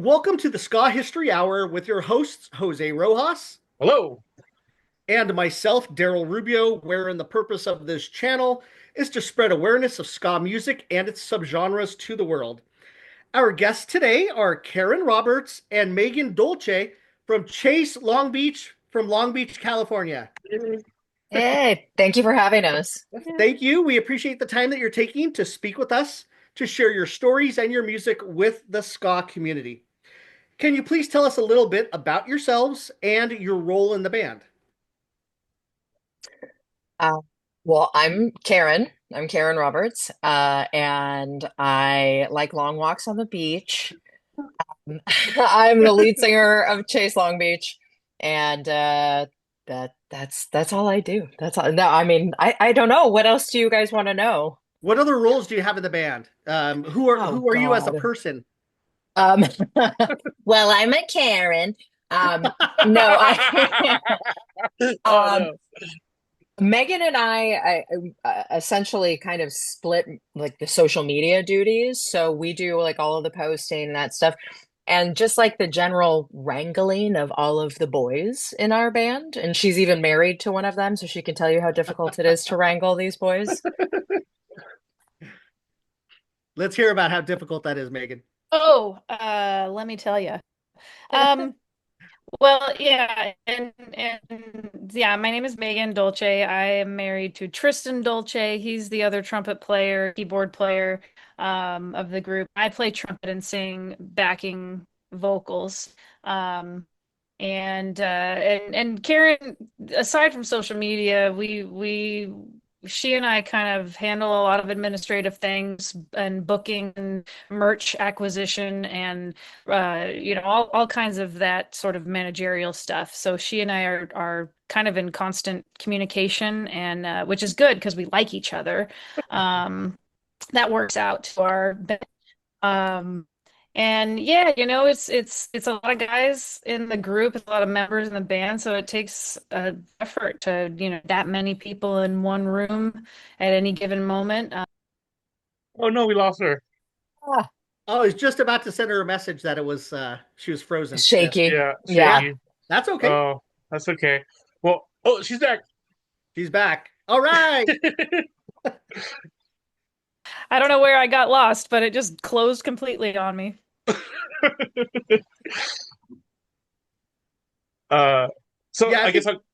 Welcome to the Ska History Hour with your hosts, Jose Rojas Hello. and myself, Daryl Rubio, wherein the purpose of this channel is to spread awareness of ska music and its subgenres to the world. Our guests today are Karen Roberts and Meagan Dolce from Long Beach, California. Hey, thank you for having us. Thank you. We appreciate the time that you're taking to speak with us, to share your stories and your music with the ska community. Can you please tell us a little bit about yourselves and your role in the band? Uh, well, I'm Karen. I'm Karen Roberts, and I like long walks on the beach. I'm the lead singer of Chase Long Beach, and that's all I do. That's all. No, I mean, I don't know. What else do you guys want to know? What other roles do you have in the band? Oh Who are you as a God. person? Um, well, I'm a Karen. Um, no, I Oh um no. Megan and I essentially kind of split like the social media duties. So we do like all of the posting and that stuff, and just like the general wrangling of all of the boys in our band. And she's even married to one of them, so she can tell you how difficult it is to wrangle these boys. Let's hear about how difficult that is, Megan. Let me tell you. Um, well, yeah, and yeah, my name is Megan Dolce. I am married to Tristan Dolce. He's the other trumpet player, keyboard player, of the group. I play trumpet and sing backing vocals. And Karen, aside from social media, we she and I kind of handle a lot of administrative things and booking and merch acquisition and all kinds of that sort of managerial stuff. So she and I are kind of in constant communication, and which is good because we like each other. That works out to our benefit. Um, and yeah, it's a lot of guys in the group, it's a lot of members in the band, so it takes effort to, that many people in one room at any given moment. Oh no, we lost her. Ah, Oh, I was just about to send her a message that she was frozen. Yeah, shaky. Yeah, Yeah. shaky. that's okay. Oh, that's okay. Well, oh, she's back. She's back. All right. I don't know where I got lost, but it just closed completely on me. Uh, so Yeah, I I guess think. I'll,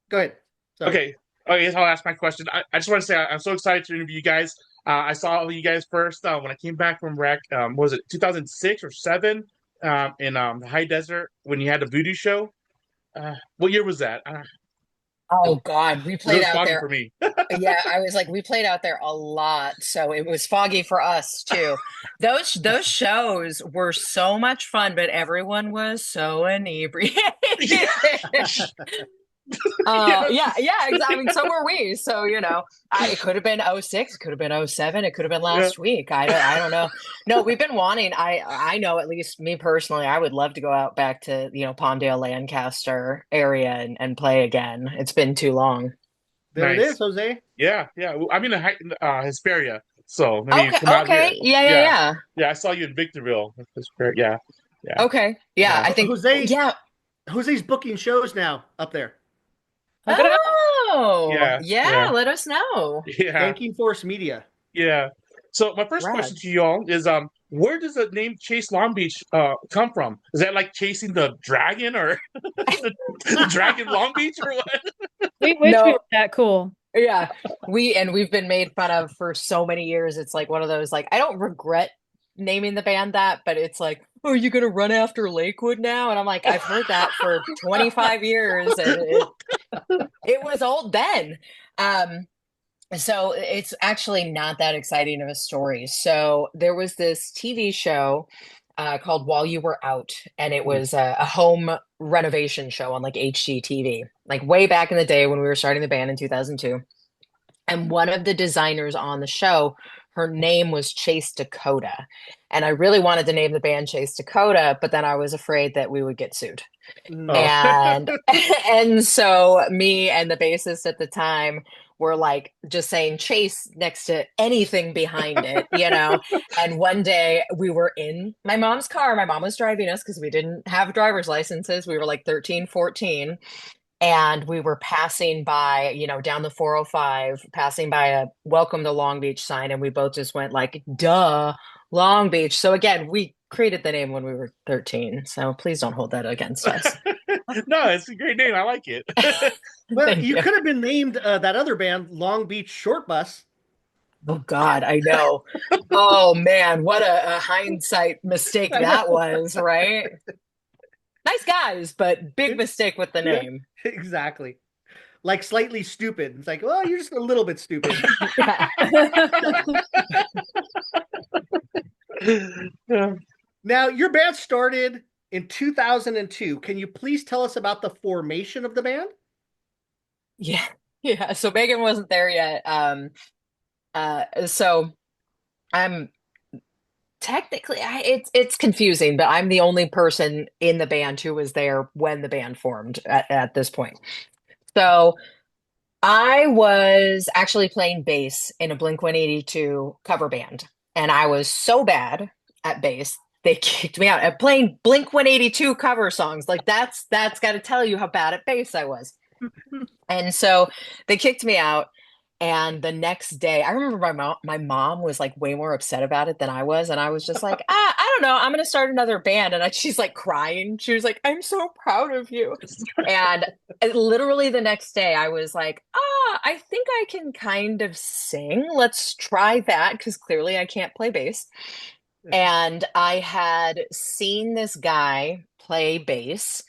Go ahead. Sorry. okay. I guess I'll ask my question. I just want to say I'm so excited to interview you guys. I saw you guys first when I came back from rec. Was it 2006 or seven? In the high desert when you had the voodoo show. What year was that? Oh God, we It played was out foggy there. for me. Yeah, I was like, we played out there a lot, so it was foggy for us too. Those shows were so much fun, but everyone was so inebriated. Yeah, Yes. yeah, exactly. I mean, so were we. So, it could have been '06, it could have been '07, it could have been Yeah. last week. I don't know. No, we've been wanting, I know at least me personally, I would love to go out back to, Palmdale, Lancaster area and play again. It's been too long. There it is, Nice. Jose. Yeah, yeah. I'm in Hesperia, so maybe you Okay, come out here. okay. Yeah, yeah, Yeah, yeah. yeah. I saw you in Victorville. Hesperia. Yeah, yeah, Okay. Yeah, yeah. I think, Jose, yeah. Jose's booking shows now up there. Look it up. Oh, Yeah, yeah, yeah, let us know. yeah, Thanking Force Media. yeah. So my first question Rad. to you all is, where does the name Chase Long Beach come from? Is that like chasing the dragon or the dragon Long Beach or what? We wish we No, were that cool. yeah. We've been made fun of for so many years. It's like one of those like I don't regret naming the band that, but it's like, oh, are you gonna run after Lakewood now? And I'm like, I've heard that for 25 years and it was old then. Um, so it's actually not that exciting of a story. So there was this TV show called While You Were Out, and it was a home renovation show on like HGTV, like way back in the day when we were starting the band in 2002. And one of the designers on the show, her name was Chase Dakota. And I really wanted to name the band Chase Dakota, but then I was afraid that we would get sued. Oh, No. And and so me and the bassist at the time were like just saying Chase next to anything behind it, And one day we were in my mom's car. My mom was driving us because we didn't have driver's licenses. We were like 13, 14. And we were passing by, down the 405, passing by a welcome to Long Beach sign. And we both just went like, duh, Long Beach. So again, we created the name when we were 13. So please don't hold that against us. No, it's a great name. I like it. Well, Thank you you. could have been named that other band, Long Beach Short Bus. Oh God, I know. Oh man, what a hindsight mistake I that know. was, right? Nice guys, but big mistake with the Yeah, name. exactly. Like slightly stupid. It's like, well, you're just a little bit stupid. Yeah. Yeah. Now, your band started in 2002. Can you please tell us about the formation of the band? Yeah. Yeah. So Megan wasn't there yet. So I'm technically it's confusing, but I'm the only person in the band who was there when the band formed at this point. So I was actually playing bass in a Blink 182 cover band, and I was so bad at bass, they kicked me out at playing Blink 182 cover songs. Like that's got to tell you how bad at bass I was. And so they kicked me out. And the next day, I remember my mom was like way more upset about it than I was. And I was just like, I don't know, I'm going to start another band. And she's like crying. She was like, I'm so proud of you. And literally the next day, I was like, I think I can kind of sing. Let's try that because clearly I can't play bass. And I had seen this guy play bass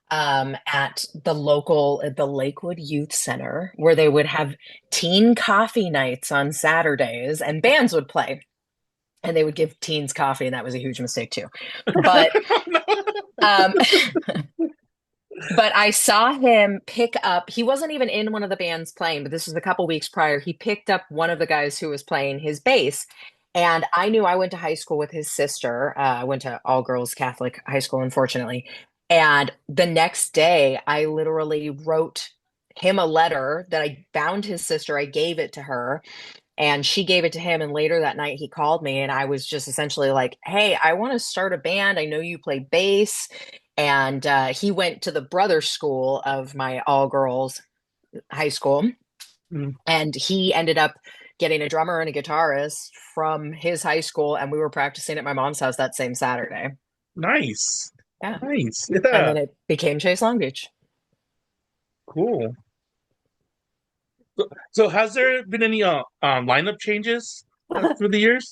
at the Lakewood Youth Center, where they would have teen coffee nights on Saturdays, and bands would play, and they would give teens coffee, and that was a huge mistake too. But um, but I saw him pick up. He wasn't even in one of the bands playing, but this was a couple weeks prior. He picked up one of the guys who was playing his bass. And I knew I went to high school with his sister. I went to all girls Catholic high school, unfortunately. And the next day, I literally wrote him a letter that I found his sister. I gave it to her, and she gave it to him. And later that night, he called me, and I was just essentially like, hey, I want to start a band. I know you play bass. And he went to the brother school of my all girls high school. Mm. And he ended up getting a drummer and a guitarist from his high school. And we were practicing at my mom's house that same Saturday. Nice. Yeah. Nice. And Yeah. then it became Chase Long Beach. Cool. So has there been any lineup changes through the years?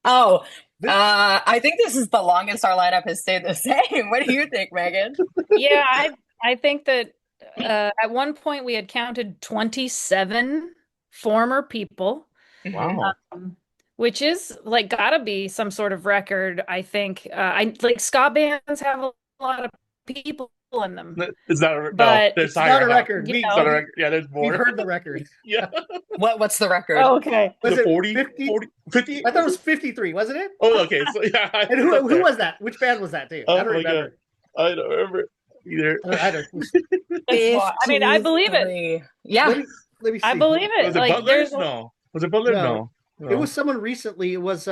Oh, I think this is the longest our lineup has stayed the same. What do you think, Megan? Yeah, I think that at one point we had counted 27 former people, Wow. which is like gotta be some sort of record, I think. I like ska bands have a lot of people in them, Is that no? but There's It's higher. not a Huh? record. you We, It's not a know, record. Yeah, there's we've more. heard the record. Yeah. What's the record? okay. Was The it 40, 50? 40, 50? I thought it was 53, wasn't it? Oh, okay. So yeah. And it's who up who there. was that? Which band was that too? Oh I don't my God. remember. I don't remember either. I don't. I mean, I believe it. 53. Yeah. Let me see. I believe it. Was it Like Butler's? there's No. Was it Butler? No. No. It was someone recently. It was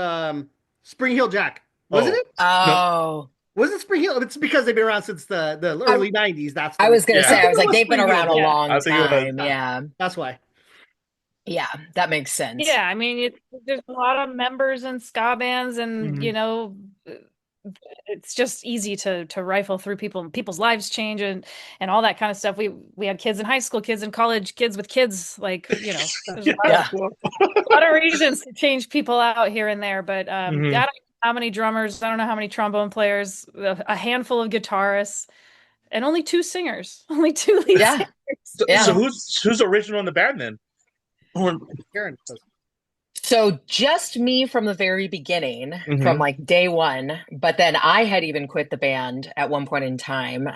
Spring Hill Jack. Wasn't Oh. it? Oh, Was it Spring Hill? It's because they've been around since the early 90s. That's I the was gonna Yeah. say, I was think it like, they've been Spring Hill around a Jack. Yeah. long I think it was. time. Yeah. That's why. Yeah, that makes sense. Yeah, I mean, there's a lot of members in ska bands, and Mhm. it's just easy to rifle through people's lives change and all that kind of stuff. We had kids in high school, kids in college, kids with kids, like, there's a Yeah. lot of reasons to change people out here and there. But I Mhm. don't know how many drummers, I don't know how many trombone players, a handful of guitarists, and only two singers, only two lead Yeah. singers. So, Yeah. so who's original in the band then? Karen says. So just me from the very beginning, Mhm. from like day one, but then I had even quit the band at one point in time,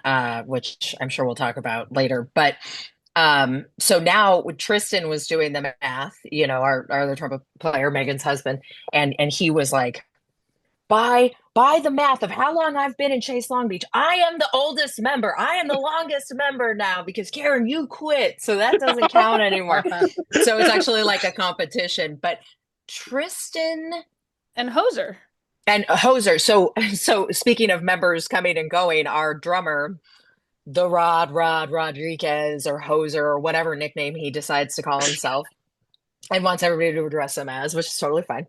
which I'm sure we'll talk about later. But so now Tristan was doing the math, our other trumpet player, Megan's husband, and he was like, by the math of how long I've been in Chase Long Beach, I am the oldest member. I am the longest member now because Karen, you quit. So that doesn't count anymore. So it's actually like a competition. But Tristan And Hoser. and Hoser. So speaking of members coming and going, our drummer, the Rod Rodriguez or Hoser or whatever nickname he decides to call himself, and wants everybody to address him as, which is totally fine.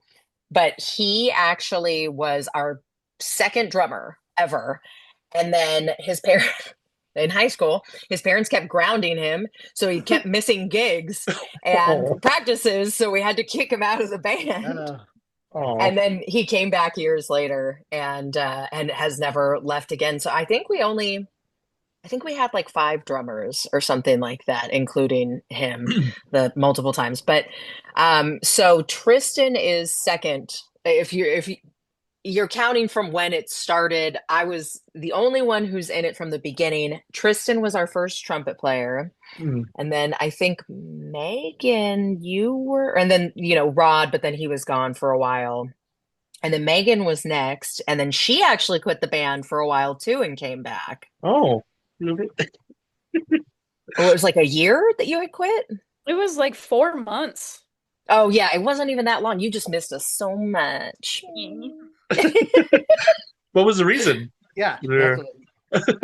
But he actually was our second drummer ever. And then his parents in high school, his parents kept grounding him. So he kept missing gigs and practices. So we had to kick him out of the band. And then he came back years later and has never left again. So I think we had like 5 drummers or something like that, including him the multiple times. But so Tristan is second. If you're counting from when it started, I was the only one who's in it from the beginning. Tristan was our first trumpet player. And then I think Meagan, you were, and then, Rod, but then he was gone for a while. And then Meagan was next. And then she actually quit the band for a while too and came back. Oh. It was like a year that you had quit? It was like 4 months. Oh, yeah. It wasn't even that long. You just missed us so much. What was the reason? Yeah.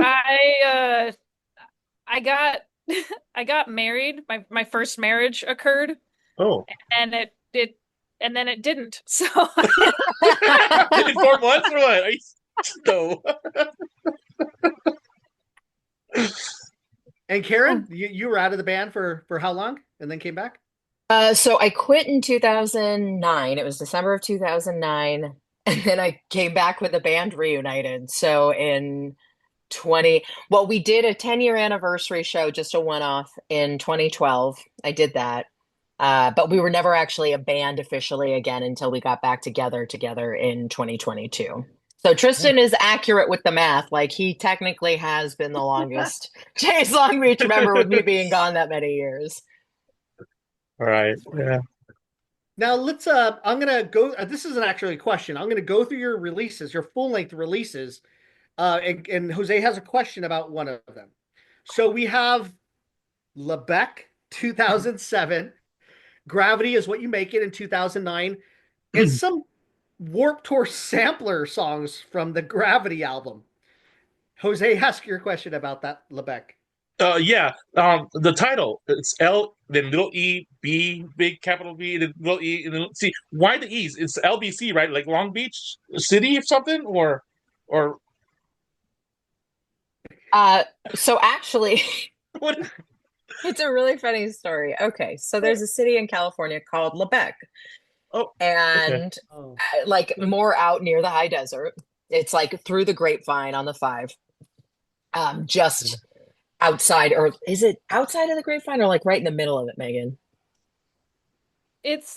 I got married. My first marriage occurred. Oh. And then it didn't. So in 4 months or what? No. And Karen, you were out of the band for how long and then came back? So I quit in 2009. It was December of 2009. And then I came back with the band reunited. So in we did a 10-year anniversary show, just a one-off in 2012. I did that. But we were never actually a band officially again until we got back together in 2022. So Tristan is accurate with the math. Like he technically has been the longest Chase Long Beach member with me being gone that many years. All right. Yeah. Now let's I'm gonna go this isn't actually a question. I'm gonna go through your releases, your full-length releases. And Jose has a question about one of them. So we have Lebec 2007, Gravity Is What You Make It in 2009, and some Warped Tour sampler songs from the Gravity album. Jose, ask your question about that, Lebec. Yeah. The title, it's L, then little E, B, big capital B, then little E, and then C. Why the E's? It's LBC, right? Like Long Beach City or something, or. So actually, What? it's a really funny story. Okay, so there's a city in California called Lebec. Oh, and like more out near the high desert. It's like through the Grapevine on the 5. Just outside, or is it outside of the Grapevine or like right in the middle of it, Meagan? it's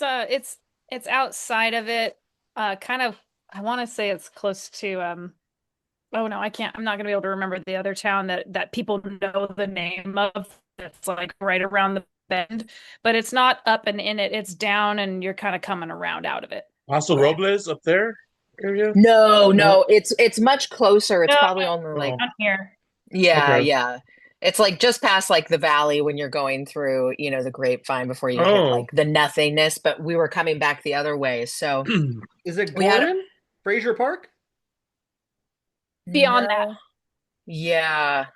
outside of it. Kind of, I want to say it's close to oh no, I'm not gonna be able to remember the other town that people know the name of. That's like right around the bend, but it's not up and in it. It's down, and you're kind of coming around out of it. Paso Robles up there area? No, it's much closer. It's No, probably only like down here. yeah, Okay. yeah. It's like just past like the valley when you're going through, the Grapevine before you hit Oh. like the nothingness. But we were coming back the other way, so Is it We had- Gordon? Fraser Park? Beyond that. Yeah.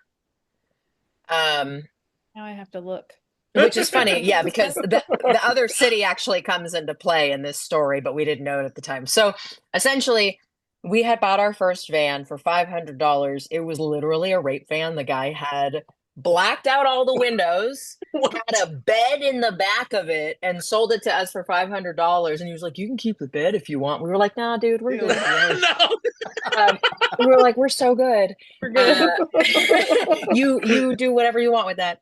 Now I have to look. Which is funny, yeah, because the other city actually comes into play in this story, but we didn't know it at the time. So essentially, we had bought our first van for $500. It was literally a rape van. The guy had blacked out all the windows, had a bed in the back of it, and sold it to us for $500. And he was like, "You can keep the bed if you want." We were like, "Nah, dude, we're good." No. We were like, "We're so good. We're good. You do whatever you want with that."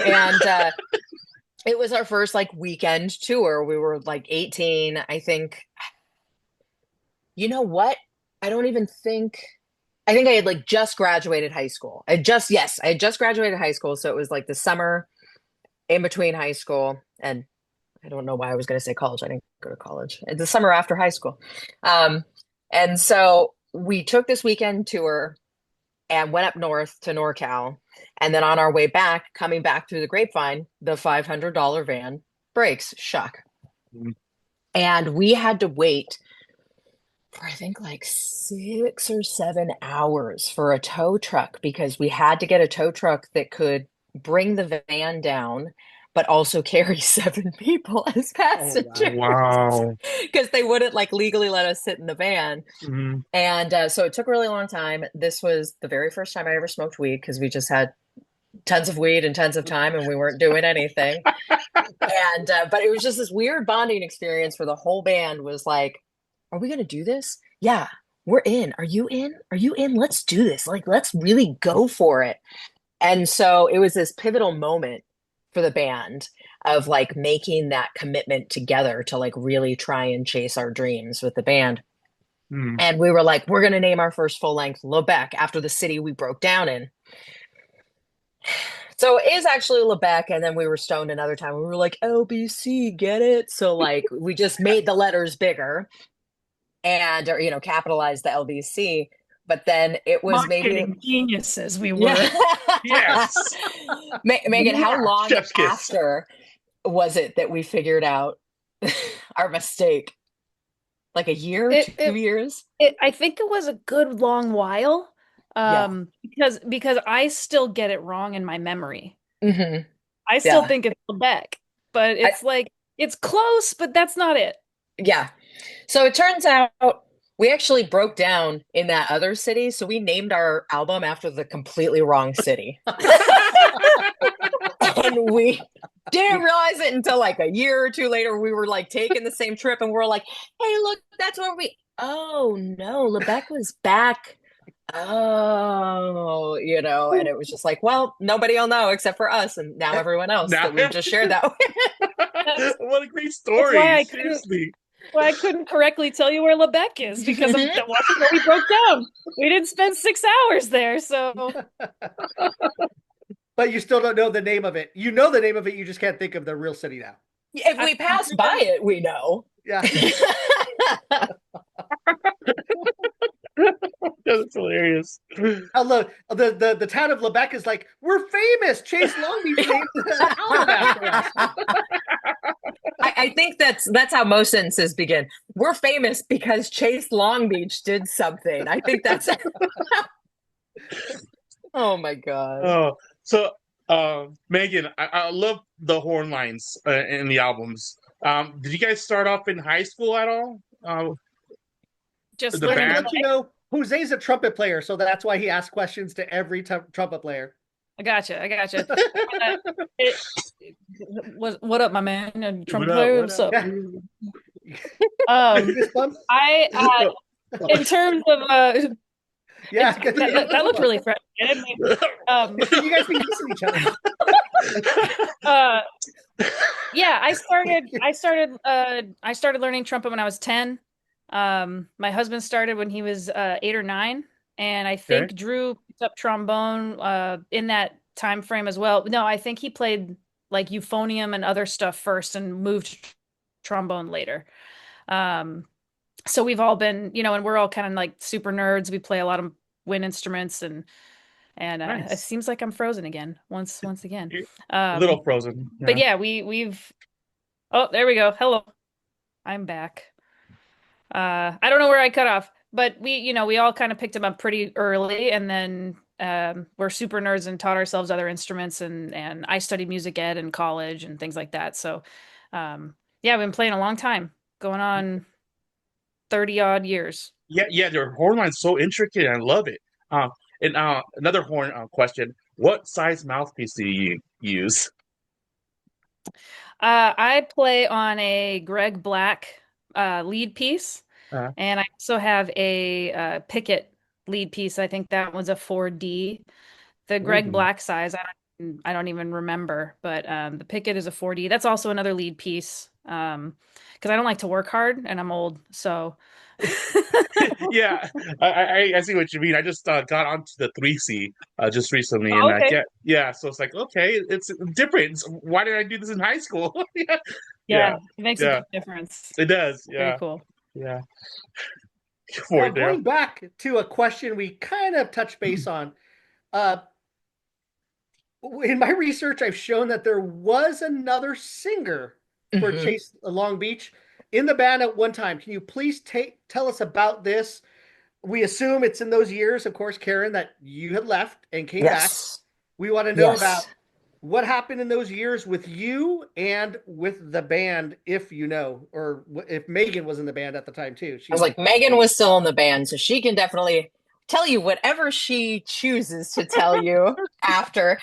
And it was our first like weekend tour. We were like 18, I think. You know what? I think I had like just graduated high school. I had just graduated high school. So it was like the summer in between high school. And I don't know why I was going to say college. I didn't go to college. The summer after high school. And so we took this weekend tour and went up north to NorCal. And then on our way back, coming back through the grapevine, the $500 van breaks, shock. Mhm. And we had to wait for I think like 6 or 7 hours for a tow truck because we had to get a tow truck that could bring the van down, but also carry 7 people as Oh, wow. passengers Wow. because they wouldn't like legally let us sit in the van. Mhm. And so it took a really long time. This was the very first time I ever smoked weed because we just had tons of weed and tons of time and we weren't doing anything. And but it was just this weird bonding experience where the whole band was like, "Are we gonna do this? Yeah, we're in. Are you in? Are you in? Let's do this. Like, let's really go for it." And so it was this pivotal moment for the band of like making that commitment together to like really try and chase our dreams with the band. Mhm. And we were like, we're gonna name our first full length Lebec after the city we broke down in. So it is actually Lebec, and then we were stoned another time. We were like, LBC, get it? So like we just made the letters bigger and or capitalized the LBC. But then it was maybe Marketing geniuses we were. yeah. Yes. Megan, how Mwah! long Chef's kiss. after was it that we figured out our mistake? Like a year, It, 2 years? I think it was a good long while, Yeah. because I still get it wrong in my memory. Hmm. I still Yeah. think it's Quebec, but I, it's like it's close, but that's not it. yeah. So it turns out we actually broke down in that other city. So we named our album after the completely wrong city. And we didn't realize it until like a year or two later. We were like taking the same trip and we're like, hey, look, that's where oh no, Lebec was back. Oh, and it was just like, well, nobody will know except for us and now everyone else Now, that we've just shared that with. That's what a great that's why story. I couldn't Seriously. why I couldn't correctly tell you where Lebec is because that wasn't where we broke down. We didn't spend 6 hours there, so But you still don't know the name of it. You know the name of it, you just can't think of the real city now. If we pass by it, we know. Yeah. That's hilarious. I love the town of Lebec is like, we're famous. Chase Long Beach named the album after us. I think that's how most sentences begin. We're famous because Chase Long Beach did something. I think that's oh my God. Oh, so Megan, I love the horn lines in the albums. Did you guys start off in high school at all? just The Let me band? let you know, Jose's a trumpet player, so that's why he asks questions to every trumpet player. I gotcha. What up, my man? Trumpet What up? player, What what's up? up? Fist bump? I in terms of Yeah, that looked really threatening. you guys be kissing each other. Yeah, I started learning trumpet when I was 10. My husband started when he was 8 or 9, and I think Okay. Drew picked up trombone in that time frame as well. No, I think he played like euphonium and other stuff first and moved to trombone later. Um, so we've all been, and we're all kind of like super nerds. We play a lot of wind instruments and it Nice. seems like I'm frozen again once again. You're a little Um, frozen. but Yeah. yeah, we've oh, there we go. Hello. I'm back. I don't know where I cut off, but we all kind of picked them up pretty early, and then we're super nerds and taught ourselves other instruments, and I studied music ed in college and things like that. So, yeah, I've been playing a long time, going on 30 odd years. Yeah, their horn line's so intricate. I love it. And another horn question: what size mouthpiece do you use? I play on a Greg Black lead piece, Uh, and I also have a Pickett lead piece. I think that was a 4D. The Greg Ooh. Black size, I don't even remember, but the Pickett is a 4D. That's also another lead piece. Because I don't like to work hard and I'm old, so Yeah, I see what you mean. I just got onto the 3C just recently, and Oh, okay. so it's like, okay, it's different. Why did I do this in high school? Yeah, Yeah, it makes a yeah, big difference. it does. Very Yeah, cool. yeah. Go for Now, it, Daryl. going back to a question we kind of touched base on, uh, in my research, I've shown that there was another singer for Hmm. Chase Long Beach in the band at one time. Can you please tell us about this? We assume it's in those years, of course, Karen, that you had left and came back. Yes. We want to know about Yes. what happened in those years with you and with the band, if you know, or if Megan was in the band at the time too. I was She like, Megan was still in the band, so she can definitely tell you whatever she chooses to tell you after.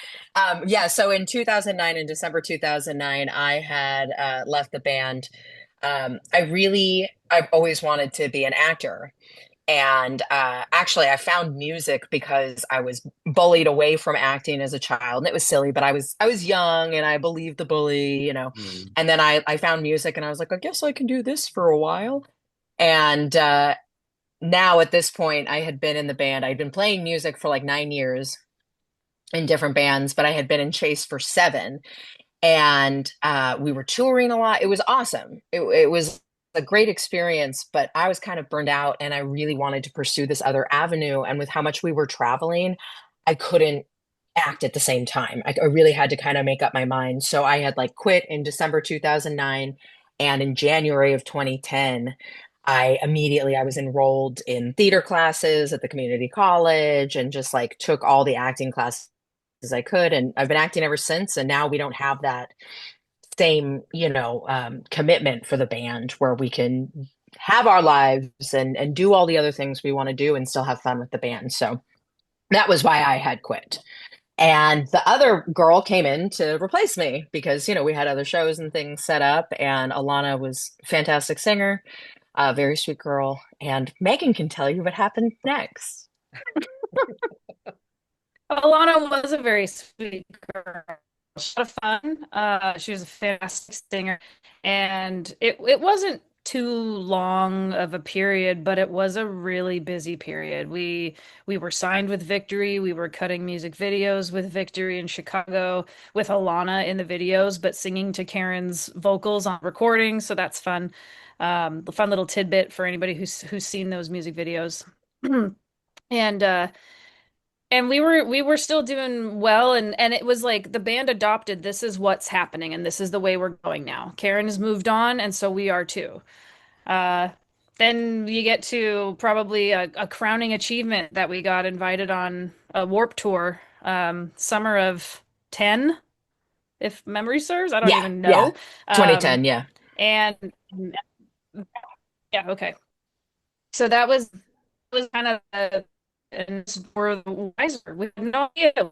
Yeah, so in 2009, in December 2009, I had left the band. I've always wanted to be an actor. And actually, I found music because I was bullied away from acting as a child, and it was silly. But I was young, and I believed the bully. Mm. And then I found music, and I was like, I guess I can do this for a while. And now at this point, I had been in the band. I'd been playing music for like 9 years in different bands, but I had been in Chase for 7, and we were touring a lot. It was awesome. It was a great experience, but I was kind of burned out and I really wanted to pursue this other avenue. And with how much we were traveling, I couldn't act at the same time. I really had to kind of make up my mind. So I had like quit in December 2009. And in January of 2010, I was enrolled in theater classes at the community college and just like took all the acting classes I could. And I've been acting ever since. And now we don't have that same, commitment for the band where we can have our lives and do all the other things we want to do and still have fun with the band. So that was why I had quit. And the other girl came in to replace me because, we had other shows and things set up. And Alana was a fantastic singer, a very sweet girl. And Megan can tell you what happened next. Alana was a very sweet girl. She had fun. She was a fantastic singer, and it wasn't too long of a period, but it was a really busy period. We were signed with Victory. We were cutting music videos with Victory in Chicago with Alana in the videos, but singing to Karen's vocals on recording. So that's fun. The fun little tidbit for anybody who's seen those music videos. And we were still doing well, and it was like the band adopted, this is what's happening and this is the way we're going now. Karen has moved on, and so we are too. Uh then you get to probably a crowning achievement that we got invited on a Warp Tour, summer of 10, if memory serves. I don't Yeah, even yeah. know. Um 2010, yeah. and yeah, okay. So that was kind of and for the wiser. We had no idea.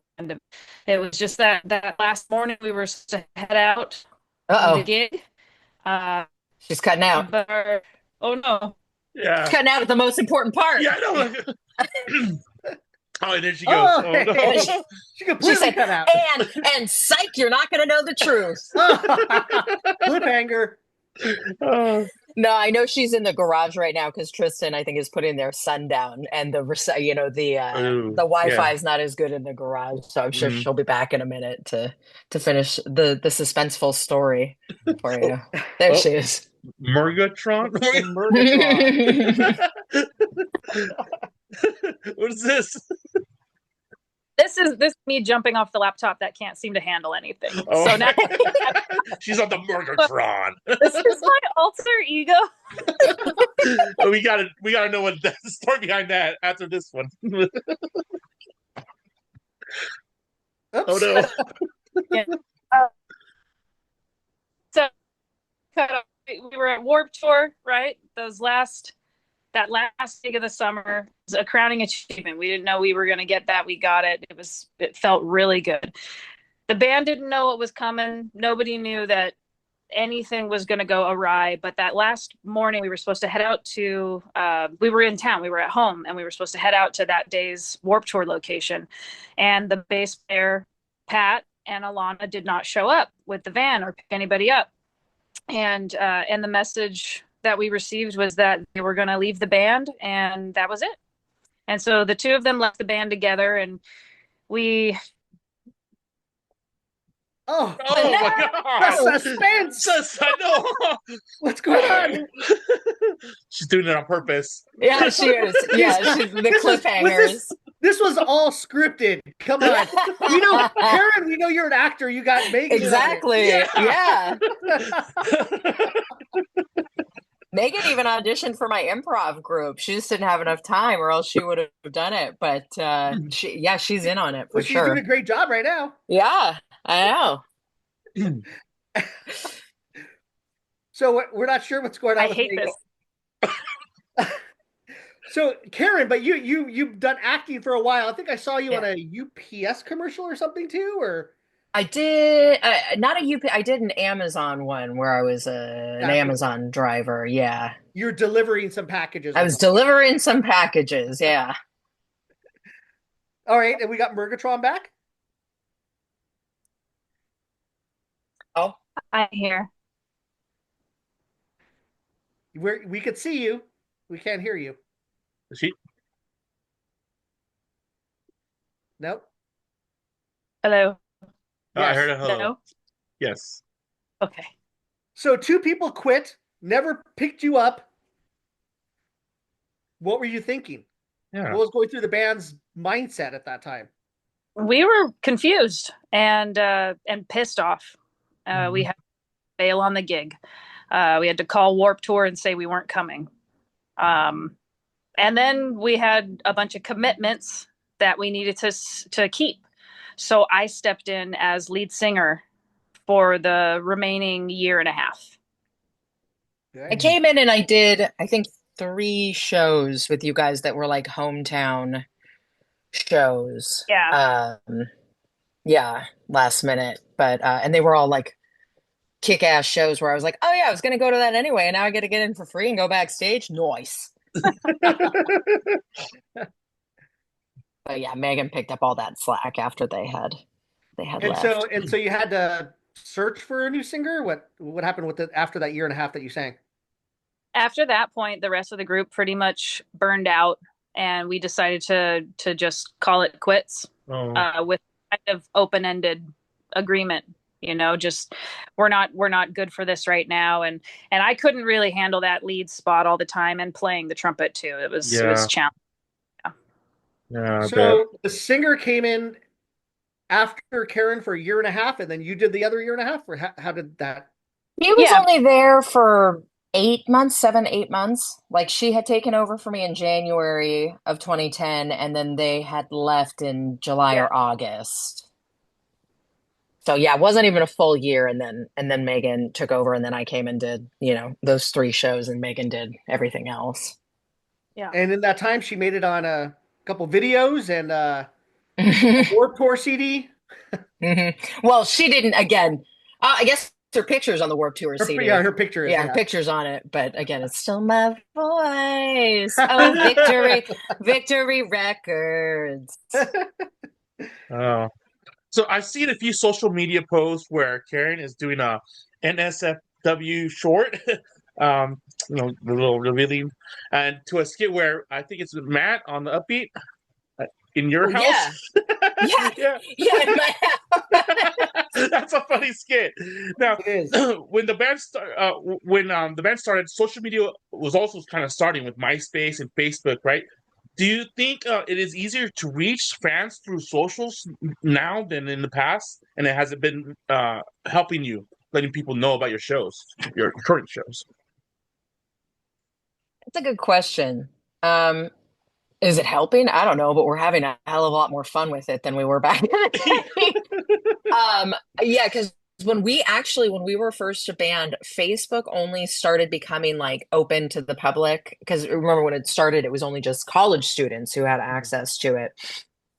It was just that last morning we were supposed to head out from the Uh-oh. gig. Uh, She's cutting out. but oh no. She's Yeah. cutting out at the most important part. Yeah, I know. Oh, and then she goes, oh, "Oh hey, no!" she She completely said, cut out. and psych, you're not going to know the truth. Cliffhanger. Oh, No, I know she's in the garage right now because Tristan, I think, is putting their son down, and the oh, yeah. Wi-Fi is not as good in the garage, so I'm sure Mm. she'll be back in a minute to finish the suspenseful story for Oh, you. There oh, she is. Murgatron. The Murgatron. What is this? This is me jumping off the laptop that can't seem to handle anything. Oh, So now she's on the Murgatron. this is my alter ego. We gotta know what the story behind that after this one. Oh Oops. no. Yeah. Uh, so we were at Warp Tour, right? That last gig of the summer was a crowning achievement. We didn't know we were going to get that. We got it. It felt really good. The band didn't know what was coming. Nobody knew that anything was going to go awry. But that last morning, we were supposed to head out to, we were in town, we were at home, and we were supposed to head out to that day's Warp Tour location. And the bass player, Pat, and Alana did not show up with the van or pick anybody up. And the message that we received was that they were going to leave the band, and that was it. And so the two of them left the band together, and we Oh, Oh my the God! suspense! I know. What's going on? She's doing it on purpose. Yeah, she is. Yeah, she's the cliffhangers. This was all scripted. Come on. We know, Karen, we know you're an actor. You got Megan on it. Exactly. Yeah. Yeah. Megan even auditioned for my improv group. She just didn't have enough time, or else she would have done it. But she's in on it Well, for she's doing sure. a great job right now. Yeah, I know. So we're not sure what's going on I with hate Megan. this. So Karen, but you've done acting for a while. I think I saw you Yeah. on a UPS commercial or something too, or I did not a UP. I did an Amazon one where I was an okay. Amazon driver. Yeah, You're delivering some packages I or was something. delivering some packages. Yeah. All right, and we got Murgatron back. Oh, I'm here. We could see you. We can't hear you. She, Nope. Hello. I Yes. heard a hello. No. Yes. Okay. So two people quit, never picked you up. What were you thinking? Yeah. What was going through the band's mindset at that time? We were confused and pissed off. We had to bail on the gig. We had to call Warp Tour and say we weren't coming. And then we had a bunch of commitments that we needed to keep. So I stepped in as lead singer for the remaining year and a half. I came in and I did, I think, 3 shows with you guys that were like hometown shows. Yeah. Yeah, last minute, but and they were all like kick-ass shows where I was like, oh yeah, I was gonna go to that anyway, and now I get to get in for free and go backstage. Nice. But yeah, Megan picked up all that slack after they had And left. so you had to search for a new singer. What happened with it after that year and a half that you sang? After that point, the rest of the group pretty much burned out, and we decided to just call it quits with kind of open-ended agreement. You know, just we're not good for this right now, and I couldn't really handle that lead spot all the time and playing the trumpet too. It was challenging. Yeah, I bet. So the singer came in after Karen for a year and a half, and then you did the other year and a half. Or how did that? He was Yeah. only there for 8 months, 7, 8 months. Like she had taken over for me in January of 2010, and then they had left in July Yeah. or August. So yeah, it wasn't even a full year, and then Megan took over, and then I came and did, those 3 shows, and Megan did everything else. Yeah. And in that time, she made it on a couple videos and Warped Tour CD. Well, she didn't again. I guess her picture's on the Warped Tour CD. Yeah, her picture is. Yeah, her picture's on it, but again, it's still my voice. Oh, victory, victory records. Oh. So I've seen a few social media posts where Karen is doing a NSFW short, the little revealing, and to a skit where I think it's Matt on the upbeat in your house. Yeah, in my house. That's a funny skit. Now, It is. when the band started, social media was also kind of starting with MySpace and Facebook, right? Do you think it is easier to reach fans through socials now than in the past? And has it been helping you, letting people know about your shows, your current shows? That's a good question. Is it helping? I don't know, but we're having a hell of a lot more fun with it than we were back in the day. Yeah, because when we were first a band, Facebook only started becoming like open to the public. Because remember when it started, it was only just college students who had access to it.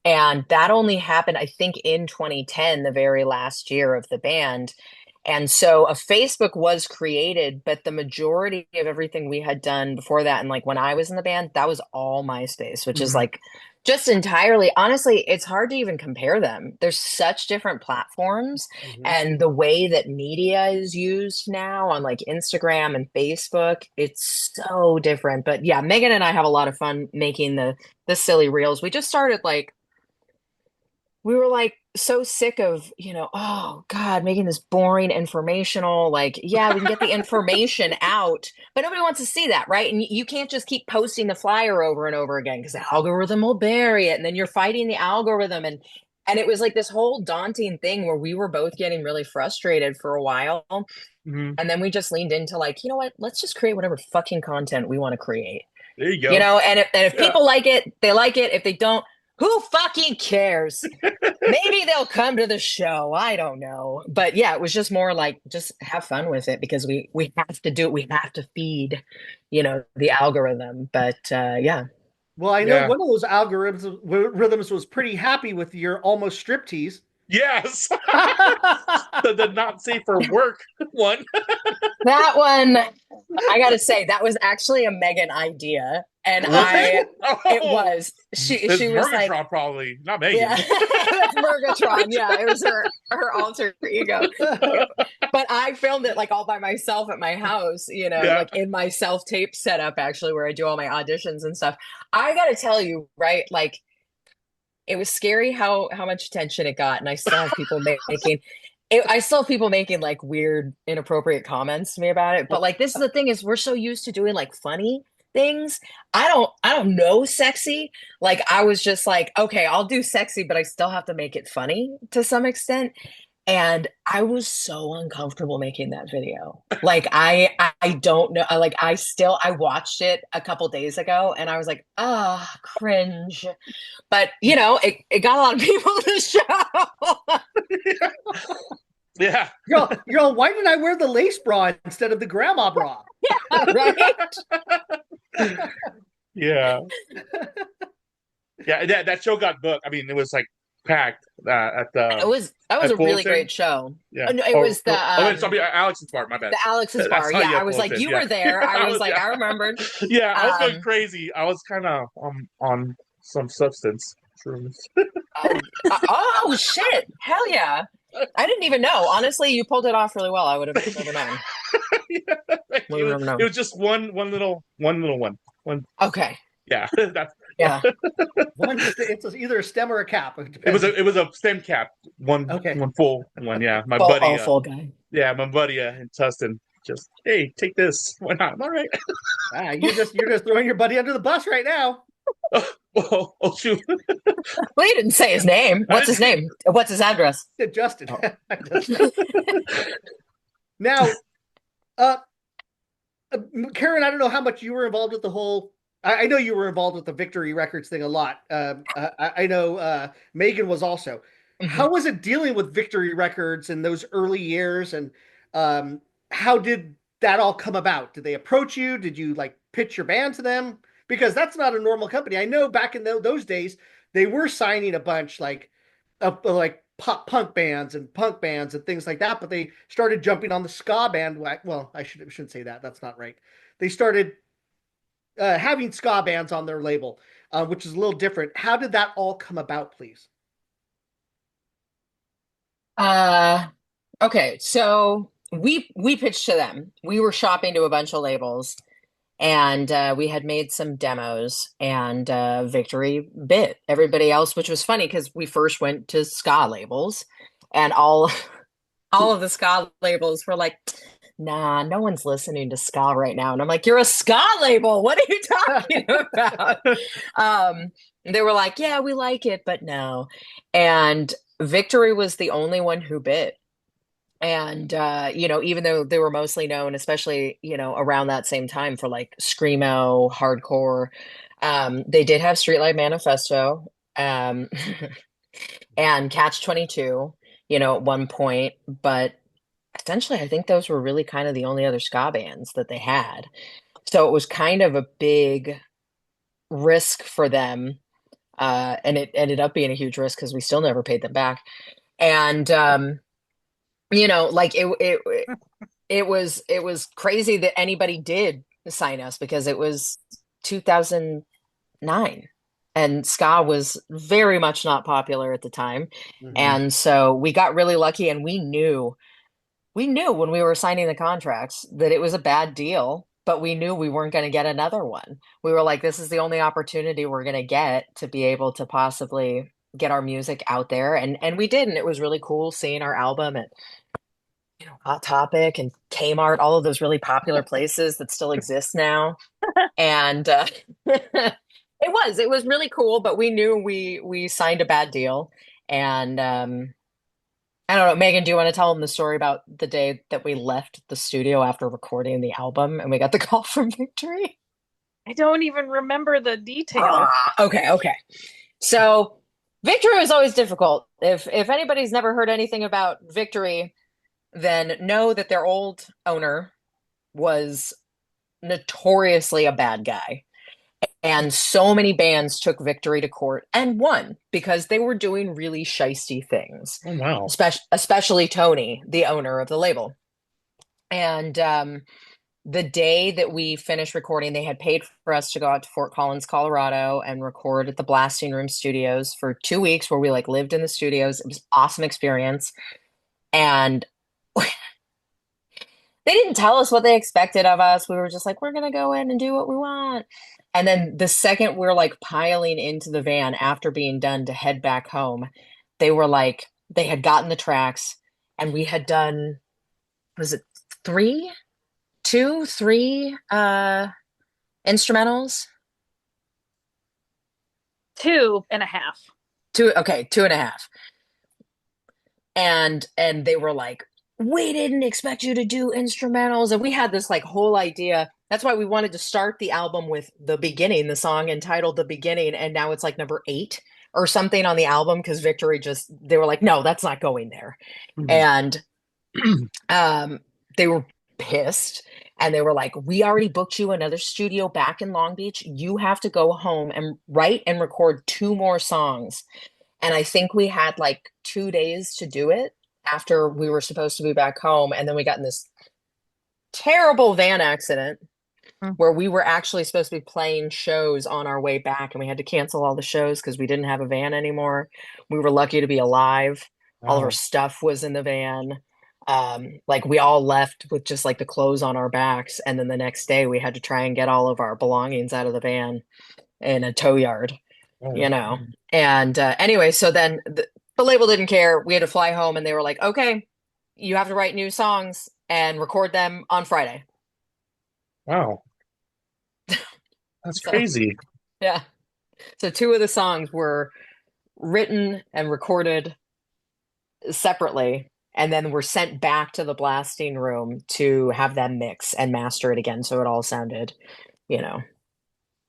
And that only happened, I think, in 2010, the very last year of the band. And so a Facebook was created, but the majority of everything we had done before that, and like when I was in the band, that was all MySpace, which is like just entirely, honestly, it's hard to even compare them. There's such different platforms, and the way that media is used now on like Instagram and Facebook, it's so different. But yeah, Megan and I have a lot of fun making the silly reels. We just started we were like so sick of, oh God, making this boring informational, like, yeah, we can get the information out, but nobody wants to see that, right? And you can't just keep posting the flyer over and over again because the algorithm will bury it. And then you're fighting the algorithm. And it was like this whole daunting thing where we were both getting really frustrated for a while. Mhm. And then we just leaned into like, you know what? Let's just create whatever fucking content we want to create. There you go. And if Yeah. people like it, they like it. If they don't, who fucking cares? Maybe they'll come to the show. I don't know. But yeah, it was just more like just have fun with it because we have to do it. We have to feed, the algorithm. But yeah. Well, I know Yeah. one of those algorithms rhythms was pretty happy with your almost striptease. Yes. The not safe for work one. That one, I gotta say, that was actually a Megan idea. And Was it? it Oh, was. She it's was like, Murgatroyd probably, not Megan. yeah, that's Murgatron. Yeah, it was her alter ego. But I filmed it like all by myself at my house, Yeah. like in my self-tape setup, actually, where I do all my auditions and stuff. I gotta tell you, right? Like it was scary how much attention it got, and I still have people making I still have people making like weird, inappropriate comments to me about it. But like this is the thing is we're so used to doing like funny things. I don't know sexy. Like I was just like, okay, I'll do sexy, but I still have to make it funny to some extent. And I was so uncomfortable making that video. Like I don't know. Like I watched it a couple days ago and I was like, ah, cringe. But it got a lot of people to the show. Yeah. Girl, why did I wear the lace bra instead of the grandma bra? Yeah, right. Yeah. Yeah, that show got booked. I mean, it was like packed at That the was at a really Fulton. great show. Yeah. Oh, no, it was the sorry, Alex's part. My bad. the Alex's That's bar. how Yeah, you I was like, Fulton, you yeah. were there. I was like, yeah. I remembered. Yeah, I was going Um, crazy. I was kind of on some substance shrooms. oh shit! Hell yeah! I didn't even know. Honestly, you pulled it off really well. I would have never known. Yeah, thank Would you. have known. It was just one little one. One. Okay. Yeah, that's Yeah. It's either a stem or a cap. It it was depends. a stem cap. One Okay. one full one. Yeah, my Full, buddy. full guy. Yeah, my buddy in Tustin. Just hey, take this. Why not? All right. You're just throwing your buddy under the bus right now. Oh shoot. Well, you didn't say his name. What's his name? What's his address? Justin. Oh. Now, uh, Karen, I don't know how much you were involved with the whole. I know you were involved with the Victory Records thing a lot. I know Megan was also. How was it dealing with Victory Records in those early years, and how did that all come about? Did they approach you? Did you like pitch your band to them? Because that's not a normal company. I know back in those days they were signing a bunch like of like pop punk bands and punk bands and things like that, but they started jumping on the ska band. Well, I shouldn't say that. That's not right. They started having ska bands on their label, which is a little different. How did that all come about, please? Uh, okay, so we pitched to them. We were shopping to a bunch of labels, and we had made some demos, and Victory bit everybody else, which was funny because we first went to ska labels, and all of the ska labels were like, "Nah, no one's listening to ska right now." And I'm like, "You're a ska label. What are you talking about?" They were like, "Yeah, we like it, but no." And Victory was the only one who bit. And even though they were mostly known, especially, around that same time for like screamo, hardcore, they did have Streetlight Manifesto, um, and Catch 22, at one point, but essentially I think those were really kind of the only other ska bands that they had. So it was kind of a big risk for them. And it ended up being a huge risk because we still never paid them back. And like it was crazy that anybody did sign us because it was 2009 and ska was very much not popular at the time. Mm-hmm. And so we got really lucky and we knew when we were signing the contracts that it was a bad deal, but we knew we weren't going to get another one. We were like, this is the only opportunity we're going to get to be able to possibly, get our music out there, and we did, and it was really cool seeing our album at Hot Topic and Kmart, all of those really popular places that still exist now. And it was really cool, but we knew we signed a bad deal. And I don't know, Megan, do you want to tell them the story about the day that we left the studio after recording the album and we got the call from Victory? I don't even remember the details. Okay. So Victory was always difficult. If anybody's never heard anything about Victory, then know that their old owner was notoriously a bad guy. And so many bands took Victory to court and won because they were doing really shisty things, Oh wow. especially Tony, the owner of the label. And the day that we finished recording, they had paid for us to go out to Fort Collins, Colorado and record at the Blasting Room Studios for 2 weeks where we like lived in the studios. It was an awesome experience. And they didn't tell us what they expected of us. We were just like, we're going to go in and do what we want. And then the second we're like piling into the van after being done to head back home, they were like, they had gotten the tracks and we had done, was it three instrumentals? 2.5. Okay, 2.5. And they were like, we didn't expect you to do instrumentals. And we had this like whole idea. That's why we wanted to start the album with The Beginning, the song entitled The Beginning. And now it's like number 8 or something on the album because Victory they were like, no, that's not going there. And they were pissed. And they were like, we already booked you another studio back in Long Beach. You have to go home and write and record 2 more songs. And I think we had like 2 days to do it after we were supposed to be back home. And then we got in this terrible van accident where we were actually supposed to be playing shows on our way back and we had to cancel all the shows because we didn't have a van anymore. We were lucky to be alive. All of our stuff was in the van. Like we all left with just like the clothes on our backs. And then the next day we had to try and get all of our belongings out of the van in a tow yard, And anyway, so then the label didn't care. We had to fly home and they were like, okay, you have to write new songs and record them on Friday. Wow. That's crazy. Yeah. So 2 of the songs were written and recorded separately and then were sent back to the blasting room to have them mix and master it again so it all sounded,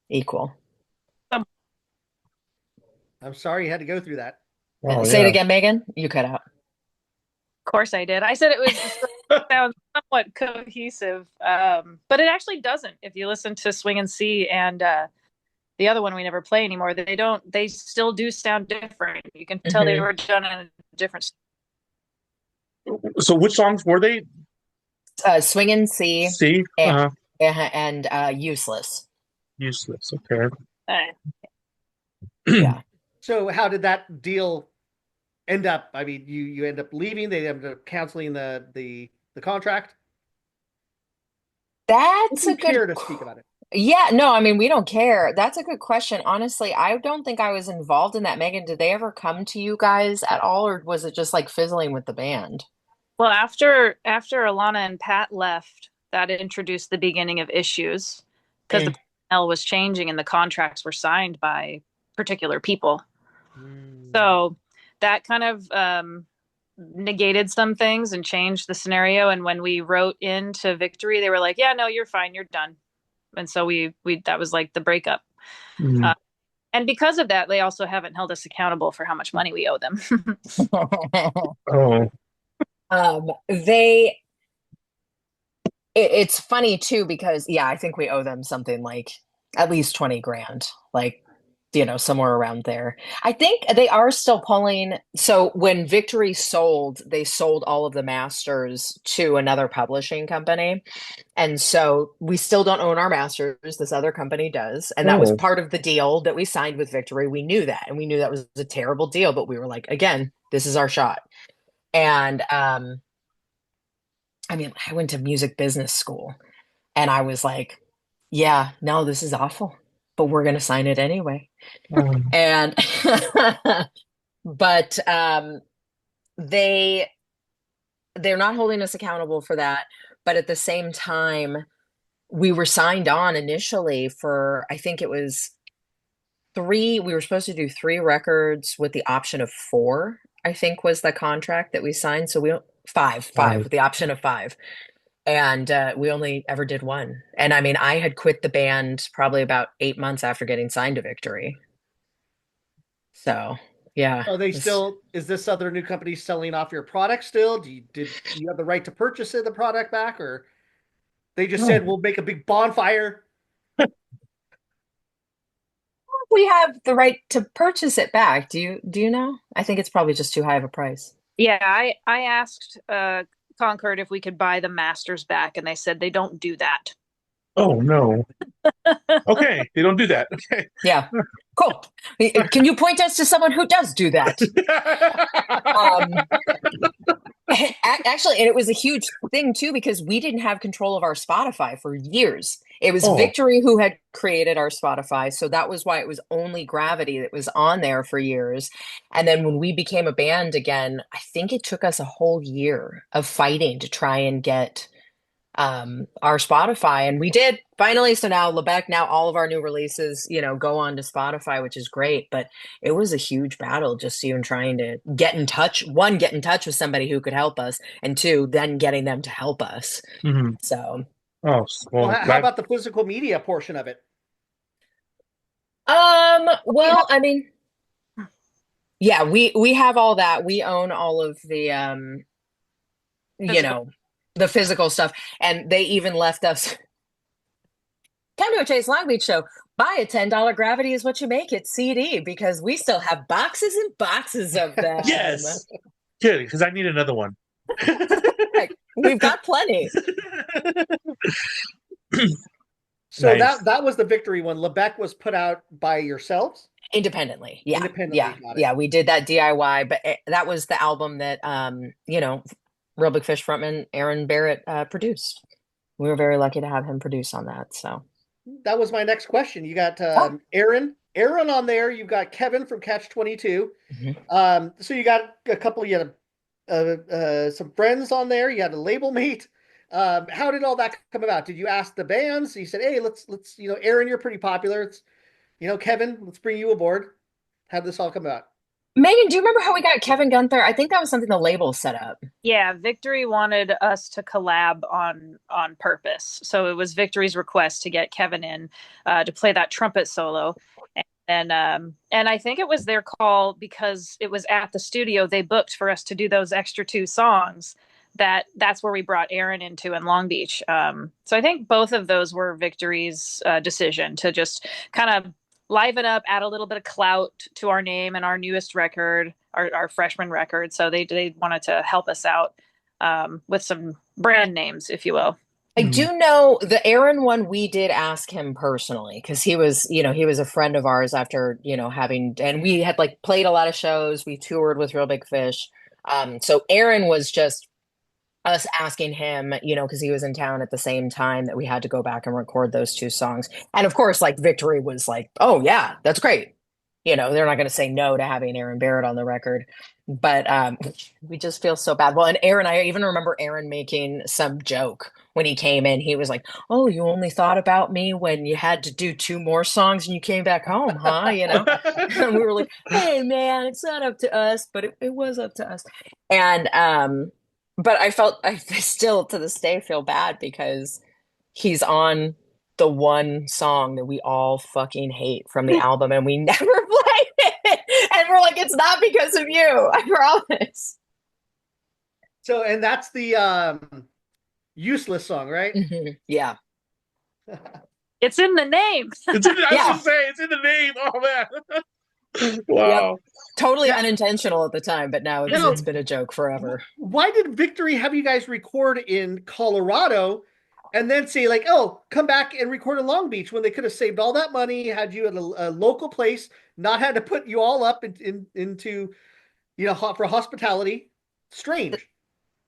equal. I'm sorry you had to go through that. Say it again, Megan. You cut out. Of course I did. I said it sounds somewhat cohesive, but it actually doesn't. If you listen to Swing and See and the other one we never play anymore, they still do sound different. You can tell they were done in a different. So which songs were they? Swing and See. See? And Useless. Useless. Okay. Yeah. So how did that deal end up? I mean, you end up leaving. They end up canceling the contract. That's a good care to speak about it. Yeah, no, I mean, we don't care. That's a good question. Honestly, I don't think I was involved in that. Megan, did they ever come to you guys at all, or was it just like fizzling with the band? Well, after Alana and Pat left, that introduced the beginning of issues because the personnel was changing and the contracts were signed by particular people. So that kind of negated some things and changed the scenario. And when we wrote into Victory, they were like, yeah, no, you're fine. You're done. And so we that was like the breakup. And because of that, they also haven't held us accountable for how much money we owe them. It's funny too, because I think we owe them something like at least 20 grand, like, somewhere around there. I think they are still pulling. So when Victory sold, they sold all of the masters to another publishing company. And so we still don't own our masters. This other company does. And that was part of the deal that we signed with Victory. We knew that. And we knew that was a terrible deal. But we were like, again, this is our shot. And I mean, I went to music business school. And I was like, yeah, no, this is awful. But we're going to sign it anyway. And but they they're not holding us accountable for that. But at the same time, we were signed on initially for, I think it was three, we were supposed to do three records with the option of four, I think was the contract that we signed. So we five Wow. with the option of five. And we only ever did one. And I mean, I had quit the band probably about 8 months after getting signed to Victory. So yeah, Are they it's still, is this other new company selling off your product still? Do you have the right to purchase the product back, or they just Oh. said we'll make a big bonfire? we have the right to purchase it back. Do you know? I think it's probably just too high of a price. Yeah, I asked Concord if we could buy the masters back, and they said they don't do that. Oh no. Okay, they don't do that. Okay. Yeah. Cool. Can you point us to someone who does do that? Um, Actually, and it was a huge thing too because we didn't have control of our Spotify for years. It was Oh. Victory who had created our Spotify, so that was why it was only Gravity that was on there for years. And then when we became a band again, I think it took us a whole year of fighting to try and get our Spotify, and we did finally. So now Lebec, now all of our new releases, go on to Spotify, which is great. But it was a huge battle just even trying to get in touch. One, get in touch with somebody who could help us, and two, then getting them to help us. Mhm. So, Oh, Well, well, how about the physical media portion of it? well, I mean, yeah, we have all that. We own all of the you Physical. know, the physical stuff, and they even left us. Come to a Chase Long Beach show. Buy a $10 Gravity is what you make it CD because we still have boxes and boxes of them. yes. Good, because I need another one. Like, we've got plenty. So Nice. that was the Victory one. Lebec was put out by yourselves Independently. Yeah. independently. Got it. Yeah. We did that DIY, but that was the album that, Real Big Fish frontman Aaron Barrett produced. We were very lucky to have him produce on that. So, That was my next question. You got oh. Aaron on there. You've got Kevin from Catch 22. Mhm. So you got a couple. You had some friends on there. You had a label mate. How did all that come about? Did you ask the bands? You said, "Hey, let's Aaron, you're pretty popular. It's Kevin, let's bring you aboard." How did this all come about? Megan, do you remember how we got Kevin Gunther? I think that was something the label set up. Yeah, Victory wanted us to collab on purpose. So it was Victory's request to get Kevin in to play that trumpet solo. And I think it was their call because it was at the studio they booked for us to do those extra two songs. That's where we brought Aaron into in Long Beach. So I think both of those were Victory's decision to just kind of liven up, add a little bit of clout to our name and our newest record, our freshman record. So they wanted to help us out with some brand names, if you will. I do know the Aaron one, we did ask him personally because he was a friend of ours after, and we had like played a lot of shows. We toured with Real Big Fish. So Aaron was just us asking him, because he was in town at the same time that we had to go back and record those two songs. And of course, like Victory was like, oh yeah, that's great. They're not going to say no to having Aaron Barrett on the record. But we just feel so bad. Well, and Aaron, I even remember Aaron making some joke when he came in. He was like, "Oh, you only thought about me when you had to do two more songs and you came back home, huh?" And we were like, "Hey, man, it's not up to us, but it was up to us." And but I still to this day feel bad because he's on the one song that we all fucking hate from the album and we never played it. And we're like, it's not because of you, I promise. So, and that's the useless song, right? Yeah. It's in the name. I was gonna say it's in the name. Oh man. Wow. Yep. Totally unintentional at the time, but now it's been a joke forever. Why did Victory have you guys record in Colorado and then say like, "Oh, come back and record in Long Beach," when they could have saved all that money, had you at a local place, not had to put you all up into for hospitality? Strange.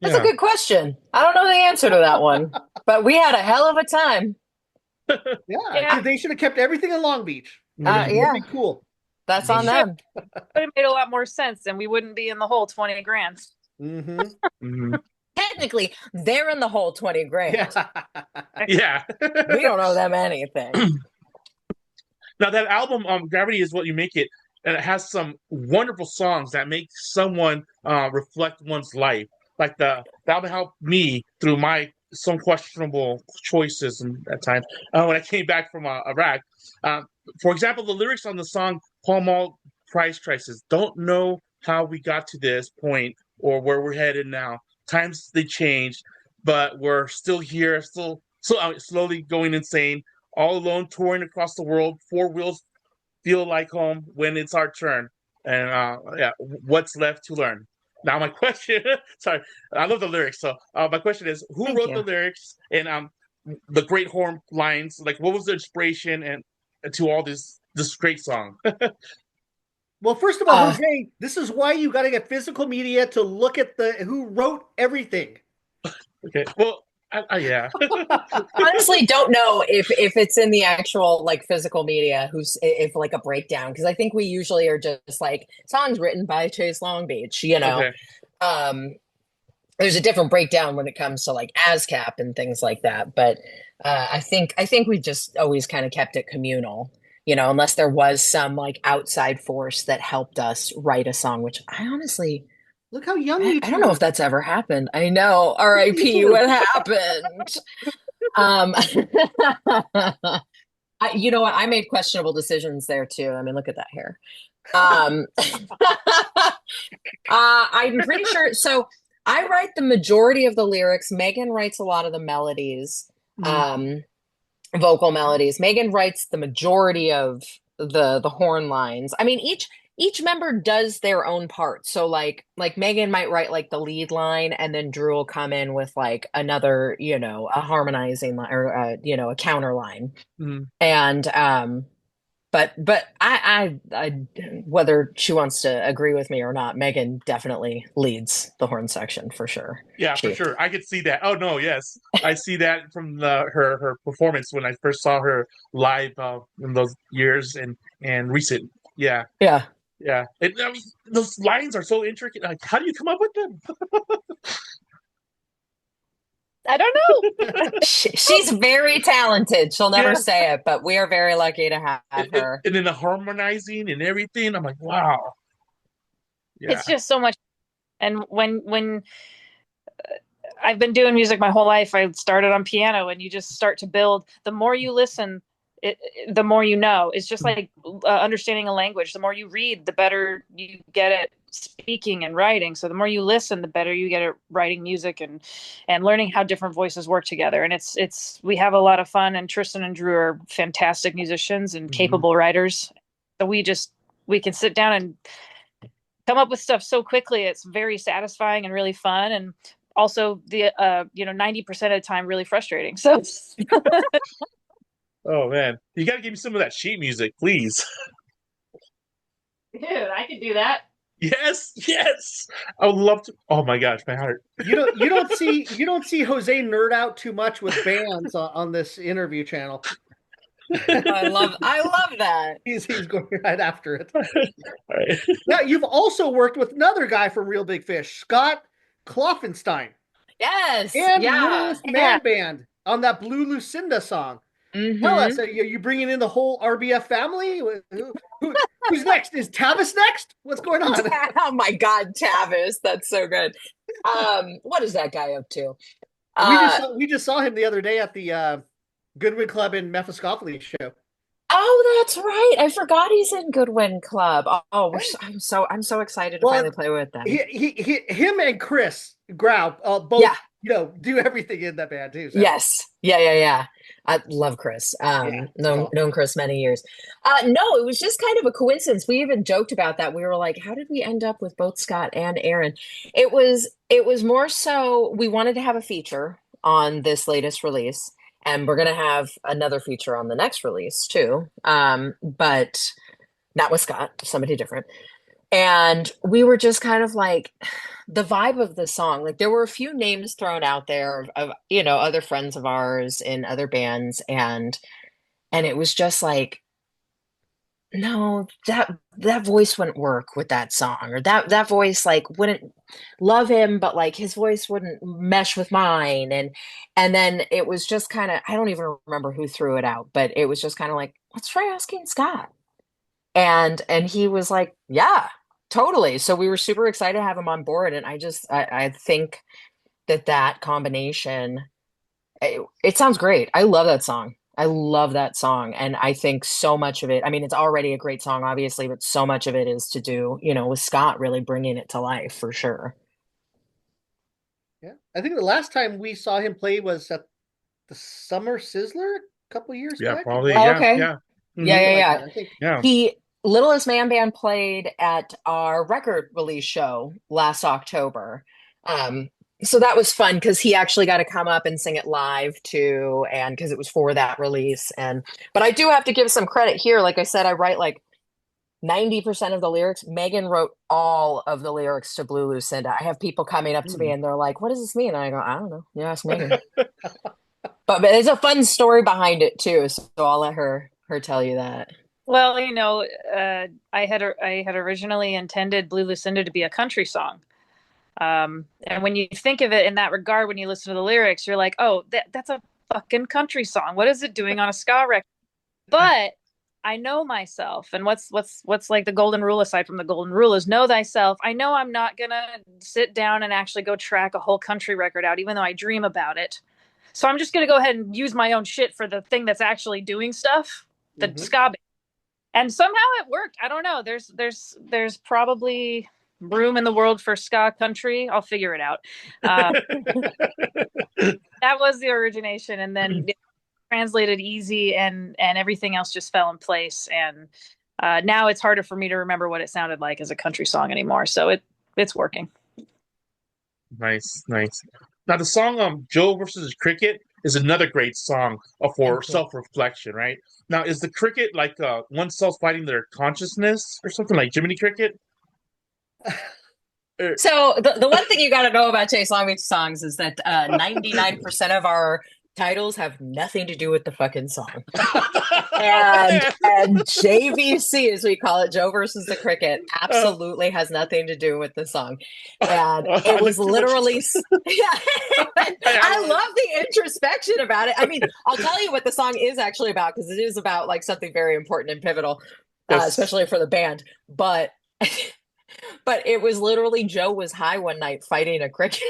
That's a good question. I don't know the answer to that one, but we had a hell of a time. Yeah. They should have kept everything in Long Beach. Yeah. Cool. That's They on should. them. Would have made a lot more sense, and we wouldn't be in the hole 20 grand. Mm-hmm. Mhm. Technically, they're in the whole 20 grand. Yeah. Yeah. We don't owe them anything. Now that album, Gravity is what you make it, and it has some wonderful songs that make someone reflect one's life. Like the album helped me through my some questionable choices and at times when I came back from Iraq. For example, the lyrics on the song "Paul Mall Price Crisis" don't know how we got to this point or where we're headed now. Times they change, but we're still here, slowly going insane all alone touring across the world. Four wheels feel like home when it's our turn. And yeah, what's left to learn? Now my question, sorry, I love the lyrics. So my question is, who Thank wrote the you. lyrics and the great horn lines? Like, what was the inspiration and to all this great song? Well, first of all, Uh, Jose, this is why you got to get physical media to look at the who wrote everything. Okay, well, yeah, honestly don't know if it's in the actual like physical media who's if like a breakdown because I think we usually are just like songs written by Chase Long Beach, you know. okay, Um there's a different breakdown when it comes to like ASCAP and things like that, but I think we just always kind of kept it communal, you know, unless there was some like outside force that helped us write a song, which I honestly Look how young I, you I don't two know if are. that's ever happened. I know. R.I.P. You What happened? Um, you know what? I made questionable decisions there too. I mean, look at that hair. Um, I'm pretty sure. So I write the majority of the lyrics. Megan writes a lot of the melodies, two. um, vocal melodies. Megan writes the majority of the horn lines. I mean, each member does their own part. So like Megan might write like the lead line, and then Drew will come in with like another, you know, a harmonizing line or you know, a counter line. mm, And but I whether she wants to agree with me or not, Megan definitely leads the horn section for sure. yeah, for She sure. I could see that. Oh no, yes, I see that from her performance when I first saw her live in those years and recent. Yeah, yeah. yeah. I mean, those lines are so intricate. Like, how do you come up with them? I don't know. She's very talented. She'll never Yeah, say it, but we are very lucky to have her. and then the harmonizing and everything. I'm like, wow. Yeah. It's just so much. And when I've been doing music my whole life, I started on piano, and you just start to build. The more you listen, the more you know. It's just like understanding a language. The more you read, the better you get at speaking and writing. So the more you listen, the better you get at writing music and learning how different voices work together. And it's we have a lot of fun. And Tristan and Drew are fantastic musicians and Mhm. capable writers. So we can sit down and come up with stuff so quickly. It's very satisfying and really fun, and also the 90% of the time really frustrating. So Oh man, you got to give me some of that sheet music, please. dude, I could do that. Yes, yes. I would love to. Oh my gosh, my heart. You don't see Jose nerd out too much with bands on this interview channel. I love that. He's going right after it. All right. Now you've also worked with another guy from Real Big Fish, Scott Kloffenstein, Yes. and Yeah. Littlest Man Band on that Blue Lucinda song. Tell us, Mm-hmm. are you bringing in the whole RBF family? Who's next? Is Tavis next? What's going on? Oh my God, Tavis, that's so good. What is that guy up to? We just Uh, saw, we just saw him the other day at the Goodwin Club in Mephiskapheles show. oh, that's right. I forgot he's in Goodwin Club. Oh, I'm so excited to Well, finally play with them. him and Chris Grau both Yeah. do everything in that band too. So Yes. Yeah. I love Chris. yeah, that's Known awesome. Chris many years. No, it was just kind of a coincidence. We even joked about that. We were like, how did we end up with both Scott and Aaron? It was more so we wanted to have a feature on this latest release, and we're gonna have another feature on the next release too. But not with Scott, somebody different. And we were just kind of like the vibe of the song. Like there were a few names thrown out there of, you know, other friends of ours in other bands, and it was just like no, that voice wouldn't work with that song, or that voice like wouldn't love him, but like his voice wouldn't mesh with mine. And then it was just kind of, I don't even remember who threw it out, but it was just kind of like, let's try asking Scott. And he was like, yeah, totally. So we were super excited to have him on board. And I think that combination, it sounds great. I love that song. I love that song. And I think so much of it, I mean, it's already a great song, obviously, but so much of it is to do, with Scott really bringing it to life for sure. Yeah, I think the last time we saw him play was at the Summer Sizzler a couple years Yeah, back. probably. Oh, Yeah, okay. yeah. Yeah, Hmm. yeah, Something like yeah. that. I think. Yeah. He Littlest Man Band played at our record release show last October. Um, so that was fun because he actually got to come up and sing it live too, and because it was for that release. And but I do have to give some credit here. Like I said, I write like 90% of the lyrics. Megan wrote all of the lyrics to Blue Lucinda. I have people coming up to me Hmm. and they're like, "What does this mean?" And I go, "I don't know. You ask Megan." But there's a fun story behind it too, so I'll let her tell you that. Well, I had originally intended Blue Lucinda to be a country song. And when you think of it in that regard, when you listen to the lyrics, you're like, oh, that's a fucking country song. What is it doing on a ska record? But I know myself, and what's like the golden rule aside from the golden rule is know thyself. I know I'm not gonna sit down and actually go track a whole country record out, even though I dream about it. So I'm just gonna go ahead and use my own shit for the thing that's actually doing stuff, the Hmm. ska. And somehow it worked. I don't know. There's probably room in the world for ska country. I'll figure it out. Uh, that was the origination, and then it translated easy, and everything else just fell in place. And now it's harder for me to remember what it sounded like as a country song anymore. So it's working. Nice, nice. Now the song Joe versus Cricket is another great song for Mhm. self-reflection, right? Now is the cricket like oneself fighting their consciousness or something like Jiminy Cricket? Er, So the one thing you got to know about Chase Long Beach songs is that 99% of our titles have nothing to do with the fucking song. And JVC, as we call it, Joe versus the Cricket, uh, absolutely has nothing to do with the song. And I it like was too much. literally, yeah, I I love love the introspection about it. I mean, I'll tell you what the song is actually about because it is about like something very important and pivotal, yes. especially for the band. But but it was literally Joe was high one night fighting a cricket.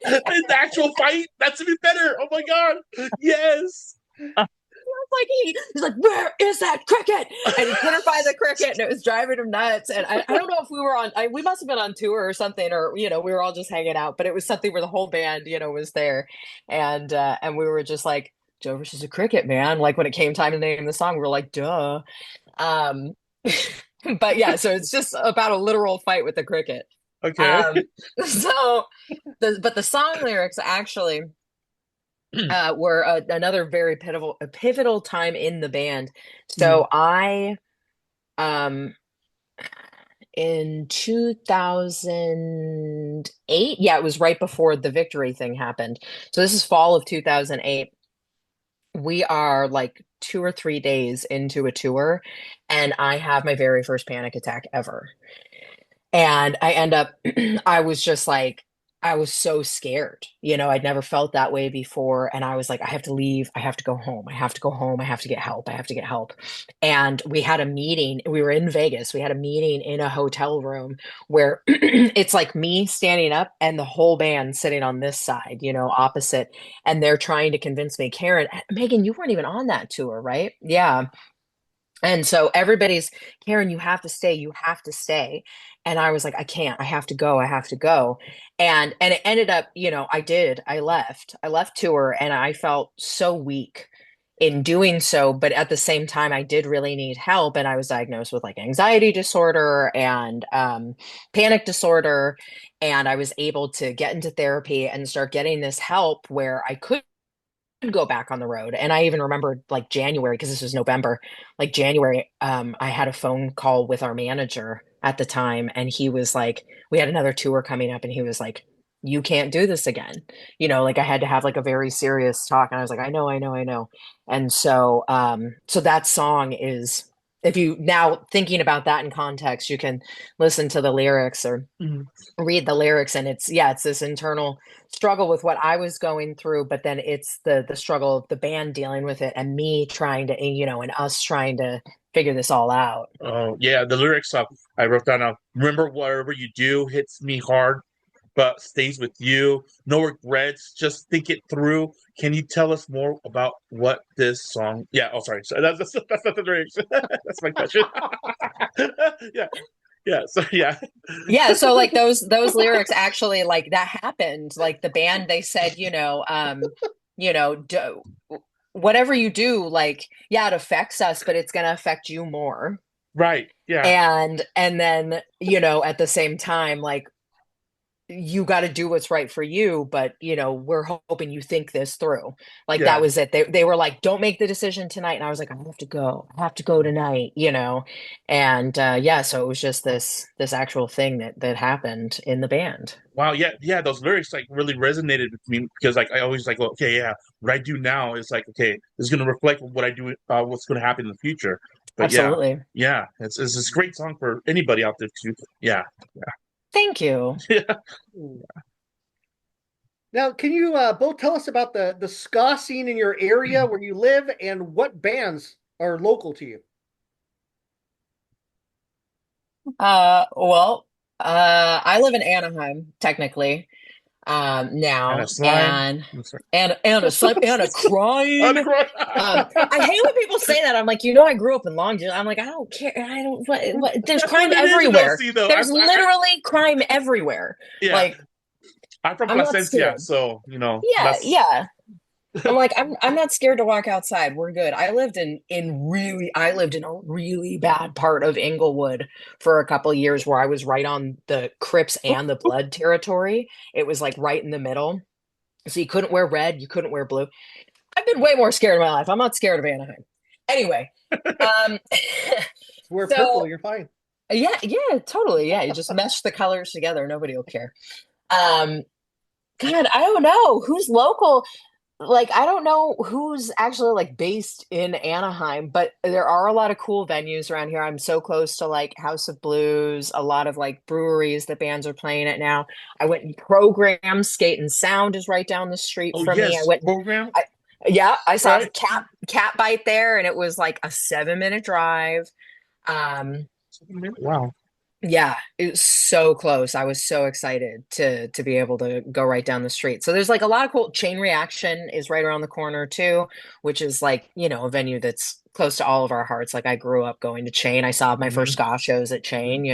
In the actual fight, that's even better. Oh my god. Yes. Like he's like, where is that cricket? And he couldn't find the cricket, and it was driving him nuts. And I don't know if we were we must have been on tour or something, or we were all just hanging out. But it was something where the whole band, was there, and we were just like, Joe versus a cricket, man. Like when it came time to name the song, we were like, duh. Um, but yeah, so it's just about a literal fight with the cricket. Okay. Um, so but the song lyrics actually were another very pivotal time in the band. Mhm. So I um in 2008, yeah, it was right before the Victory thing happened. So this is fall of 2008. We are like 2 or 3 days into a tour, and I have my very first panic attack ever. And I end up, I was just like, I was so scared. I'd never felt that way before. And I was like, I have to leave. I have to go home. I have to go home. I have to get help. I have to get help. And we had a meeting. We were in Vegas. We had a meeting in a hotel room where it's like me standing up and the whole band sitting on this side, opposite. And they're trying to convince me, Karen, Megan, you weren't even on that tour, right? Yeah. And so everybody's, Karen, you have to stay, you have to stay. And I was like, I can't, I have to go, I have to go. And it ended up, I left. I left tour and I felt so weak in doing so, but at the same time I did really need help, and I was diagnosed with like anxiety disorder and panic disorder, and I was able to get into therapy and start getting this help where I could go back on the road. And I even remembered like January, because this was November, like January, I had a phone call with our manager at the time, and he was like, we had another tour coming up, and he was like, you can't do this again. Like I had to have like a very serious talk. And I was like, I know, I know, I know. And so that song is if you now thinking about that in context, you can listen to the lyrics or Mhm. read the lyrics, and it's this internal struggle with what I was going through, but then it's the struggle of the band dealing with it and me trying to, and us trying to figure this all out. Oh yeah, the lyrics I wrote down. Remember, whatever you do hits me hard, but stays with you. No regrets. Just think it through. Can you tell us more about what this song? Yeah. Oh, sorry. So that's not the lyrics. That's my question. Yeah. Yeah. So yeah. Yeah, so like those lyrics actually like that happened. Like the band, they said, do, whatever you do, like, yeah, it affects us, but it's going to affect you more. Right. Yeah. And then, at the same time, like you got to do what's right for you, but we're hoping you think this through. Like that Yeah. was it. They were like, don't make the decision tonight. And I was like, I have to go tonight, and yeah, so it was just this actual thing that happened in the band. Wow. Yeah. Yeah. Those lyrics like really resonated with me because like I always like, well, okay, yeah, what I do now is like, okay, it's going to reflect what I do, what's going to happen in the future. But yeah, Absolutely. yeah, it's a great song for anybody out there too. Yeah. Thank you. Yeah. Now, can you both tell us about the ska scene in your area where you live and what bands are local to you? Well, I live in Anaheim technically, And a now, slime. and a slip and a crime. I hate when people say that. I'm like, I grew up in Long Beach. I'm like, I don't care. I don't. There's That's what crime it is in everywhere. OC though. There's literally crime everywhere. Yeah, Like, I'm from I'm not Placencia, scared. so Yeah, that's yeah. I'm like, I'm not scared to walk outside. We're good. I lived in a really bad part of Inglewood for a couple of years where I was right on the Crips and the Blood territory. It was like right in the middle. So you couldn't wear red, you couldn't wear blue. I've been way more scared in my life. I'm not scared of Anaheim. Anyway, um Wear purple, so you're fine. yeah, yeah, totally. Yeah, you just mesh the colors together, nobody will care. Um God, I don't know who's local. Like, I don't know who's actually like based in Anaheim, but there are a lot of cool venues around here. I'm so close to like House of Blues, a lot of like breweries that bands are playing at now. I went and programmed Skate and Sound is right down the street oh from me. yes, program, I yeah, I saw right? cat bite there, and it was like a 7-minute drive. Um, Wow. yeah, it was so close. I was so excited to be able to go right down the street. So there's like a lot of cool. Chain Reaction is right around the corner too, which is like, a venue that's close to all of our hearts. Like I grew up going to Chain. I saw my first Mhm. ska shows at Chain.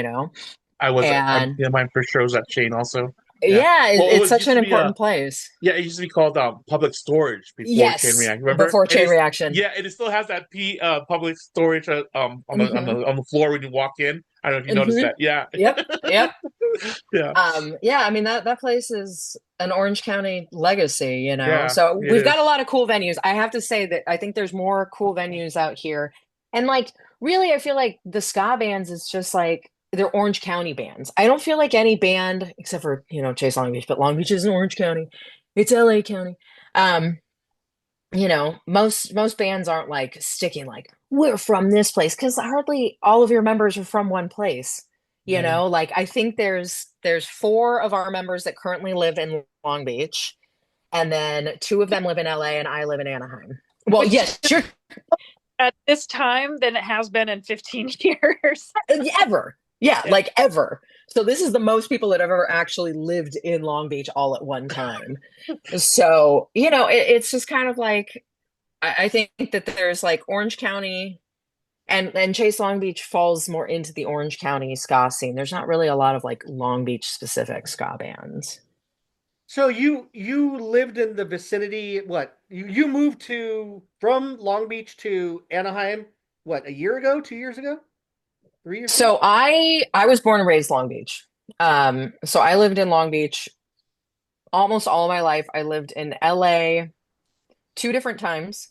I was And yeah, my first show was at Chain also. Yeah. yeah, Well, it it's was such used an to be important place. yeah, it used to be called Public Storage before Chain Yes, React. Remember? before And Chain it's Reaction. yeah, and it still has that P public storage on the on Hmm. the on the floor when you walk in. I don't know if you noticed Hmm. that. Yeah. Yep, yep. Yeah. Yeah, I mean that place is an Orange County legacy. Yeah, So it we've got is. a lot of cool venues. I have to say that I think there's more cool venues out here. And like really I feel like the ska bands is just like they're Orange County bands. I don't feel like any band except for, Chase Long Beach, but Long Beach isn't Orange County. It's LA County. Um, most bands aren't like sticking like we're from this place because hardly all of your members are from one place. Mhm. Like I think there's four of our members that currently live in Long Beach, and then two of them live in LA, and I live in Anaheim. Well, Which yes, you're at this time than it has been in 15 years. ever, yeah, Yeah. like ever. So this is the most people that have ever actually lived in Long Beach all at one time. So it's just kind of like I think that there's like Orange County. And Chase Long Beach falls more into the Orange County ska scene. There's not really a lot of like Long Beach specific ska bands. So you lived in the vicinity, what? You moved to from Long Beach to Anaheim, what, a year ago, 2 years ago, 3 years ago? So I was born and raised Long Beach. So I lived in Long Beach almost all of my life. I lived in LA two different times,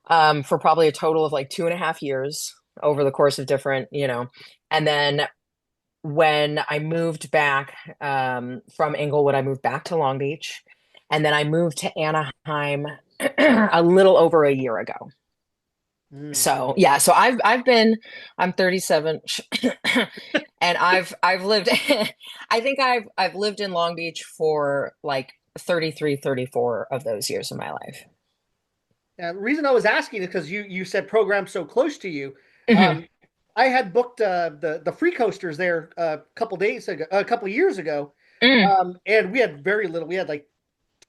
for probably a total of like 2.5 years over the course of different. And then when I moved back from Inglewood, I moved back to Long Beach, and then I moved to Anaheim a little over a year ago. Mm. So yeah, so I've been I'm 37 and I've lived I think I've lived in Long Beach for like 33, 34 of those years of my life. The reason I was asking is because you said programs so close to you. Mhm. Um, I had booked the free coasters there a couple days ago, a couple years ago, Mm. and we had very little. We had like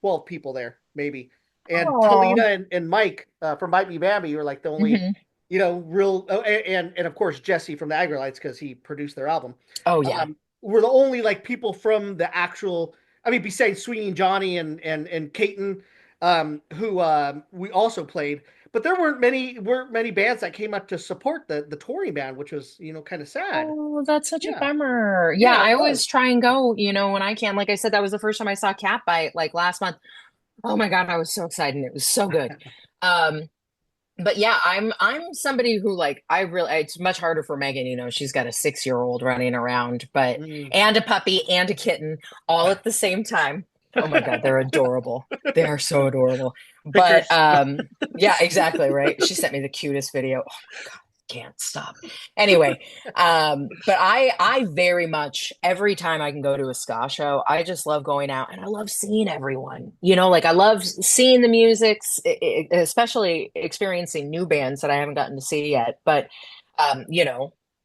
12 people there, maybe. And Oh. Talina and Mike from Might Be Bambi were like the only, Hmm. real. Oh, and of course Jesse from the Agrolites because he produced their album. Oh yeah. Were the only like people from the actual. I mean, besides Sweeney and Johnny and Caton, who we also played. But there weren't many bands that came up to support the touring band, which was kind of sad. Oh, that's such a Yeah, bummer. Yeah, yeah, it I always was. try and go, when I can. Like I said, that was the first time I saw Catbite like last month. Oh my God, I was so excited. It was so good. Um, but yeah, I'm somebody who like I really it's much harder for Megan, she's got a 6-year-old running around, but Mm. and a puppy and a kitten all at the same time. Oh my God, they're adorable. They are so adorable. But Pickers. yeah, exactly, right. She sent me the cutest video. Oh my God, can't stop. Anyway, but I very much every time I can go to a ska show, I just love going out and I love seeing everyone. Like I love seeing the music, especially experiencing new bands that I haven't gotten to see yet. But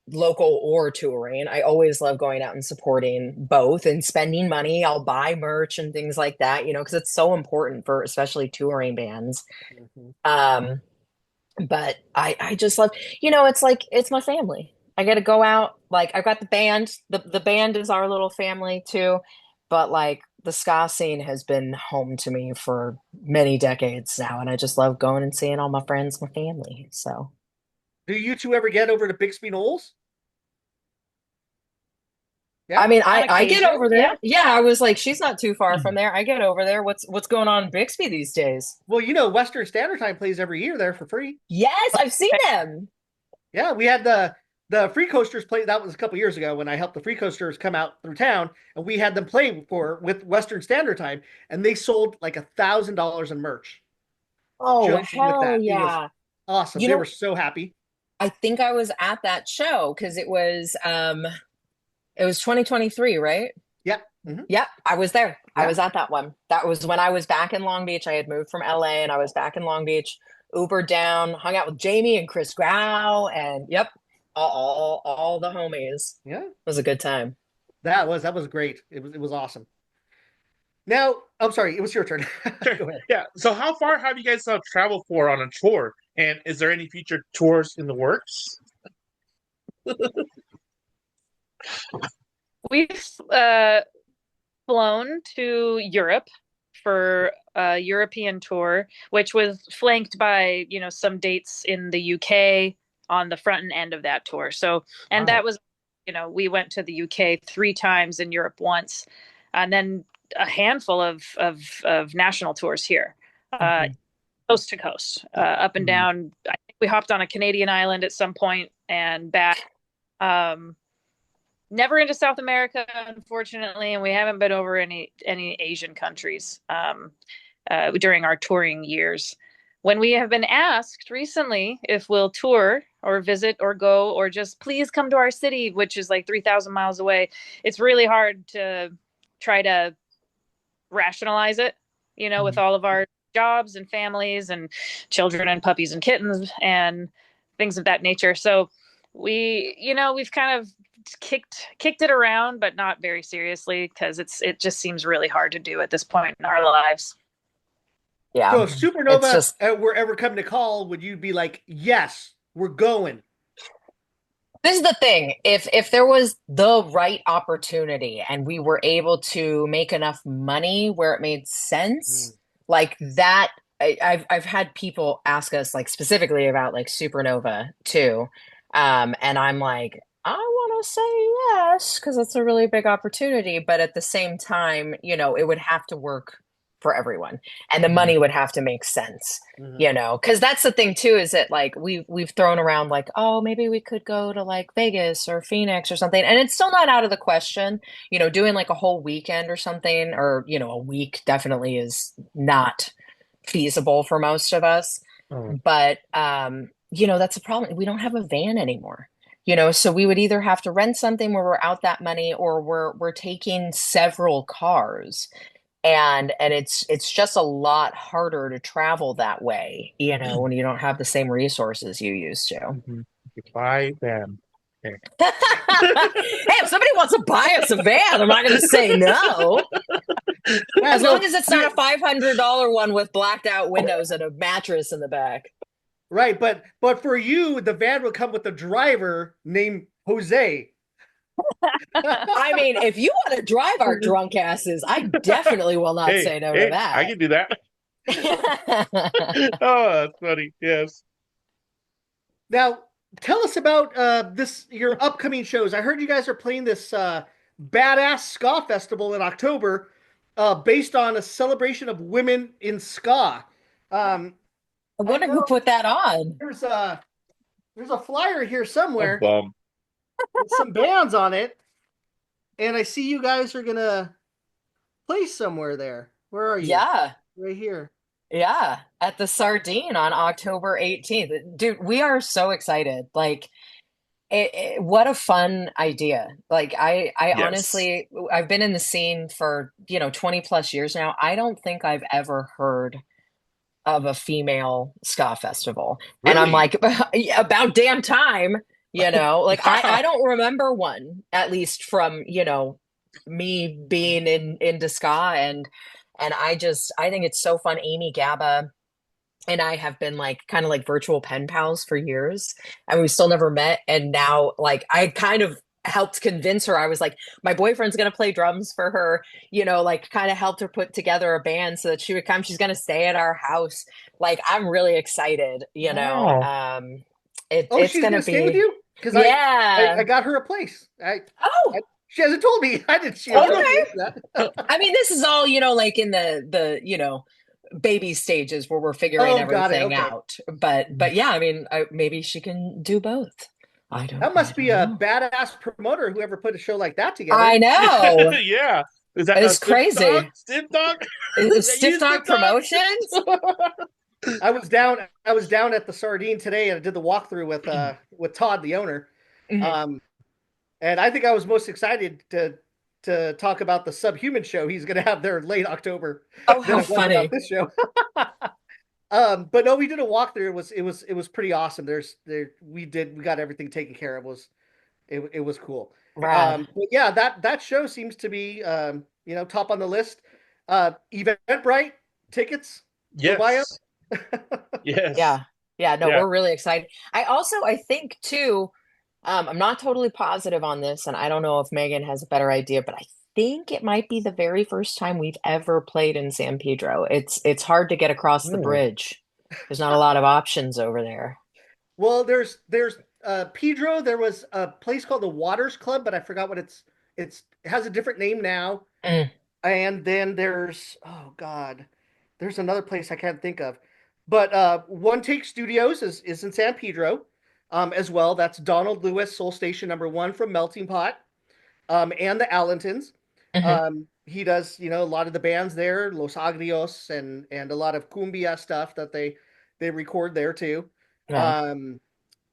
local or touring, I always love going out and supporting both and spending money. I'll buy merch and things like that, because it's so important for especially touring bands. Mhm. Um, but I just love, it's like it's my family. I got to go out. Like I've got the band. The band is our little family too. But like the ska scene has been home to me for many decades now, and I just love going and seeing all my friends, my family. So Do you two ever get over to Bixby Knolls? I Yeah. mean, On I get occasion, over yeah. there. Yeah, I was like, she's not too far from there. I get over there. What's going on in Bixby these days? Well, Western Standard Time plays every year there for free. Yes, I've seen them. Yeah, we had the Free Coasters play. That was a couple years ago when I helped the Free Coasters come out through town, and we had them play with Western Standard Time, and they sold like $1,000 in merch Oh, just with hell that. It was yeah. awesome. You They were know, so happy. I think I was at that show because it was 2023, right? Yeah. Hmm. Yep, I was there. I Yeah. was at that one. That was when I was back in Long Beach. I had moved from LA and I was back in Long Beach, Ubered down, hung out with Jamie and Chris Grau, and yep, all the homies. Yeah. It was a good time. That was great. It was awesome. Now, I'm sorry, it was your turn. Sure. Go ahead. Yeah. So how far have you guys traveled for on a tour? And is there any future tours in the works? We've flown to Europe for a European tour, which was flanked by, some dates in the UK on the front end of that tour. So, and Wow. that was, we went to the UK 3 times and Europe once, and then a handful of national tours here, Mhm. coast to coast, up and Mhm. down. I think we hopped on a Canadian island at some point and back. Um, Never into South America, unfortunately, and we haven't been over any Asian countries during our touring years. When we have been asked recently if we'll tour or visit or go or just please come to our city, which is like 3,000 miles away, it's really hard to try to rationalize it, with Mhm. all of our jobs and families and children and puppies and kittens and things of that nature. So we've kind of kicked it around, but not very seriously because it just seems really hard to do at this point in our lives. Yeah, So if it's Supernova just were ever coming to call, would you be like, yes, we're going? this is the thing. If there was the right opportunity and we were able to make enough money where it made Mm. sense, like that, I've had people ask us like specifically about like Supernova too. And I'm like, I want to say yes because it's a really big opportunity, but at the same time, it would have to work for everyone and the Mhm. money would have to make sense. Mhm. Because that's the thing too, is that like we've thrown around like, oh, maybe we could go to like Vegas or Phoenix or something, and it's still not out of the question. Doing like a whole weekend or something, or a week definitely is not feasible for most of us. Oh. But that's a problem. We don't have a van anymore. So we would either have to rent something where we're out that money, or we're taking several cars. And it's just a lot harder to travel that way, when you don't have the same resources you used to. Mhm. Buy them. Okay. Hey, if somebody wants to buy us a van, I'm not going to say no. Yeah, As no, long as it's not a $500 one with blacked out windows and a mattress in the back. right, but for you, the van would come with a driver named Jose. I mean, if you want to drive our drunk asses, I definitely will not Hey, say no to hey, I that. can do that. Oh, that's funny. Yes. Now, tell us about this your upcoming shows. I heard you guys are playing this badass ska festival in October, based on a celebration of women in ska. Um, I I wonder who know put that on. there's a flyer here A somewhere bum. with some bands on it, and I see you guys are gonna play somewhere there. Where are you? Yeah. Right here. Yeah, at the Sardine on October 18th. Dude, we are so excited. Like what a fun idea. Like I Yes. honestly I've been in the scene for, 20 plus years now. I don't think I've ever heard of a female ska festival. And I'm Really? like, about damn time, Like I Wow. don't remember one, at least from, me being into ska. And I think it's so fun. Amy Gabba and I have been like kind of like virtual pen pals for years, and we still never met. And now, like, I kind of helped convince her. I was like, my boyfriend's gonna play drums for her, like kind of helped her put together a band so that she would come. She's gonna stay at our house. Like, I'm really excited, Wow. Oh, it's she's gonna gonna stay with be, you? Because I yeah. got her a place. Oh, She hasn't told me. I didn't. She has Oh no no. okay. idea that. I mean, this is all, like in the baby stages where we're figuring Oh, got it. everything Okay. out. But yeah, I mean, maybe she can do both. That I must be don't a know. badass promoter whoever put a show like that I together. know. Yeah. Is that a It's stiff dog? crazy. Stiff dog? Is that Stiff you, Dog stiff dog? Promotions. I was down at the Sardine today and I did the walkthrough with Todd, the owner. Mhm. Um, and I think I was most excited to talk about the Subhuman show he's going to have there in late October Oh, than how I was about funny. this show. But no, we did a walkthrough. It was pretty awesome. We got everything taken care of. It was cool. Rad. But yeah, that show seems to be top on the list. Eventbrite tickets, go buy Yes. Yes. Yeah. Yeah, no, Yeah. we're really excited. I think too, I'm not totally positive on this, and I don't know if Megan has a better idea, but I think it might be the very first time we've ever played in San Pedro. It's hard to get across the Oh. bridge. There's not a lot of options over there. Well, there's Pedro. There was a place called the Waters Club, but I forgot what it has a different name now. Mm, And then there's, oh God, there's another place I can't think of. But One Take Studios is in San Pedro, as well. That's Donald Lewis, Soul Station #1 from Melting Pot, and the Allentons. mhm, He does, a lot of the bands there, Los Agrios, and a lot of cumbia stuff that they record there too. rad. Um,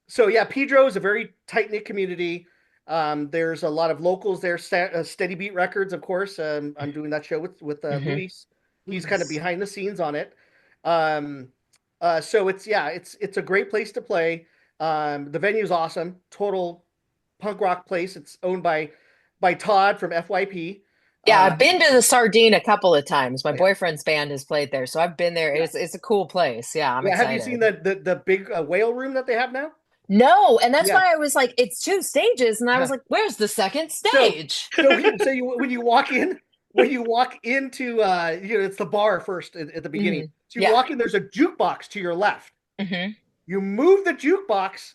so yeah, Pedro is a very tight knit community. There's a lot of locals there. Steady Beat Records, of course. I'm doing that show with Mhm. Luis. He's kind of behind the scenes on it. Um, so it's a great place to play. The venue's awesome. Total punk rock place. It's owned by Todd from FYP. Yeah, Uh, I've been to the Sardine a couple of times. My yeah, boyfriend's band has played there, so I've been there. yeah, It's a cool place. Yeah, I'm yeah. Have you seen excited. the big whale room that they have now? No, and that's Yeah, why I was like, it's two stages, and I was yeah. like, where's the second So stage? when you walk into it's the bar first at the beginning. Hmm. So you Yeah. walk in, there's a jukebox to your left. Hmm. You move the jukebox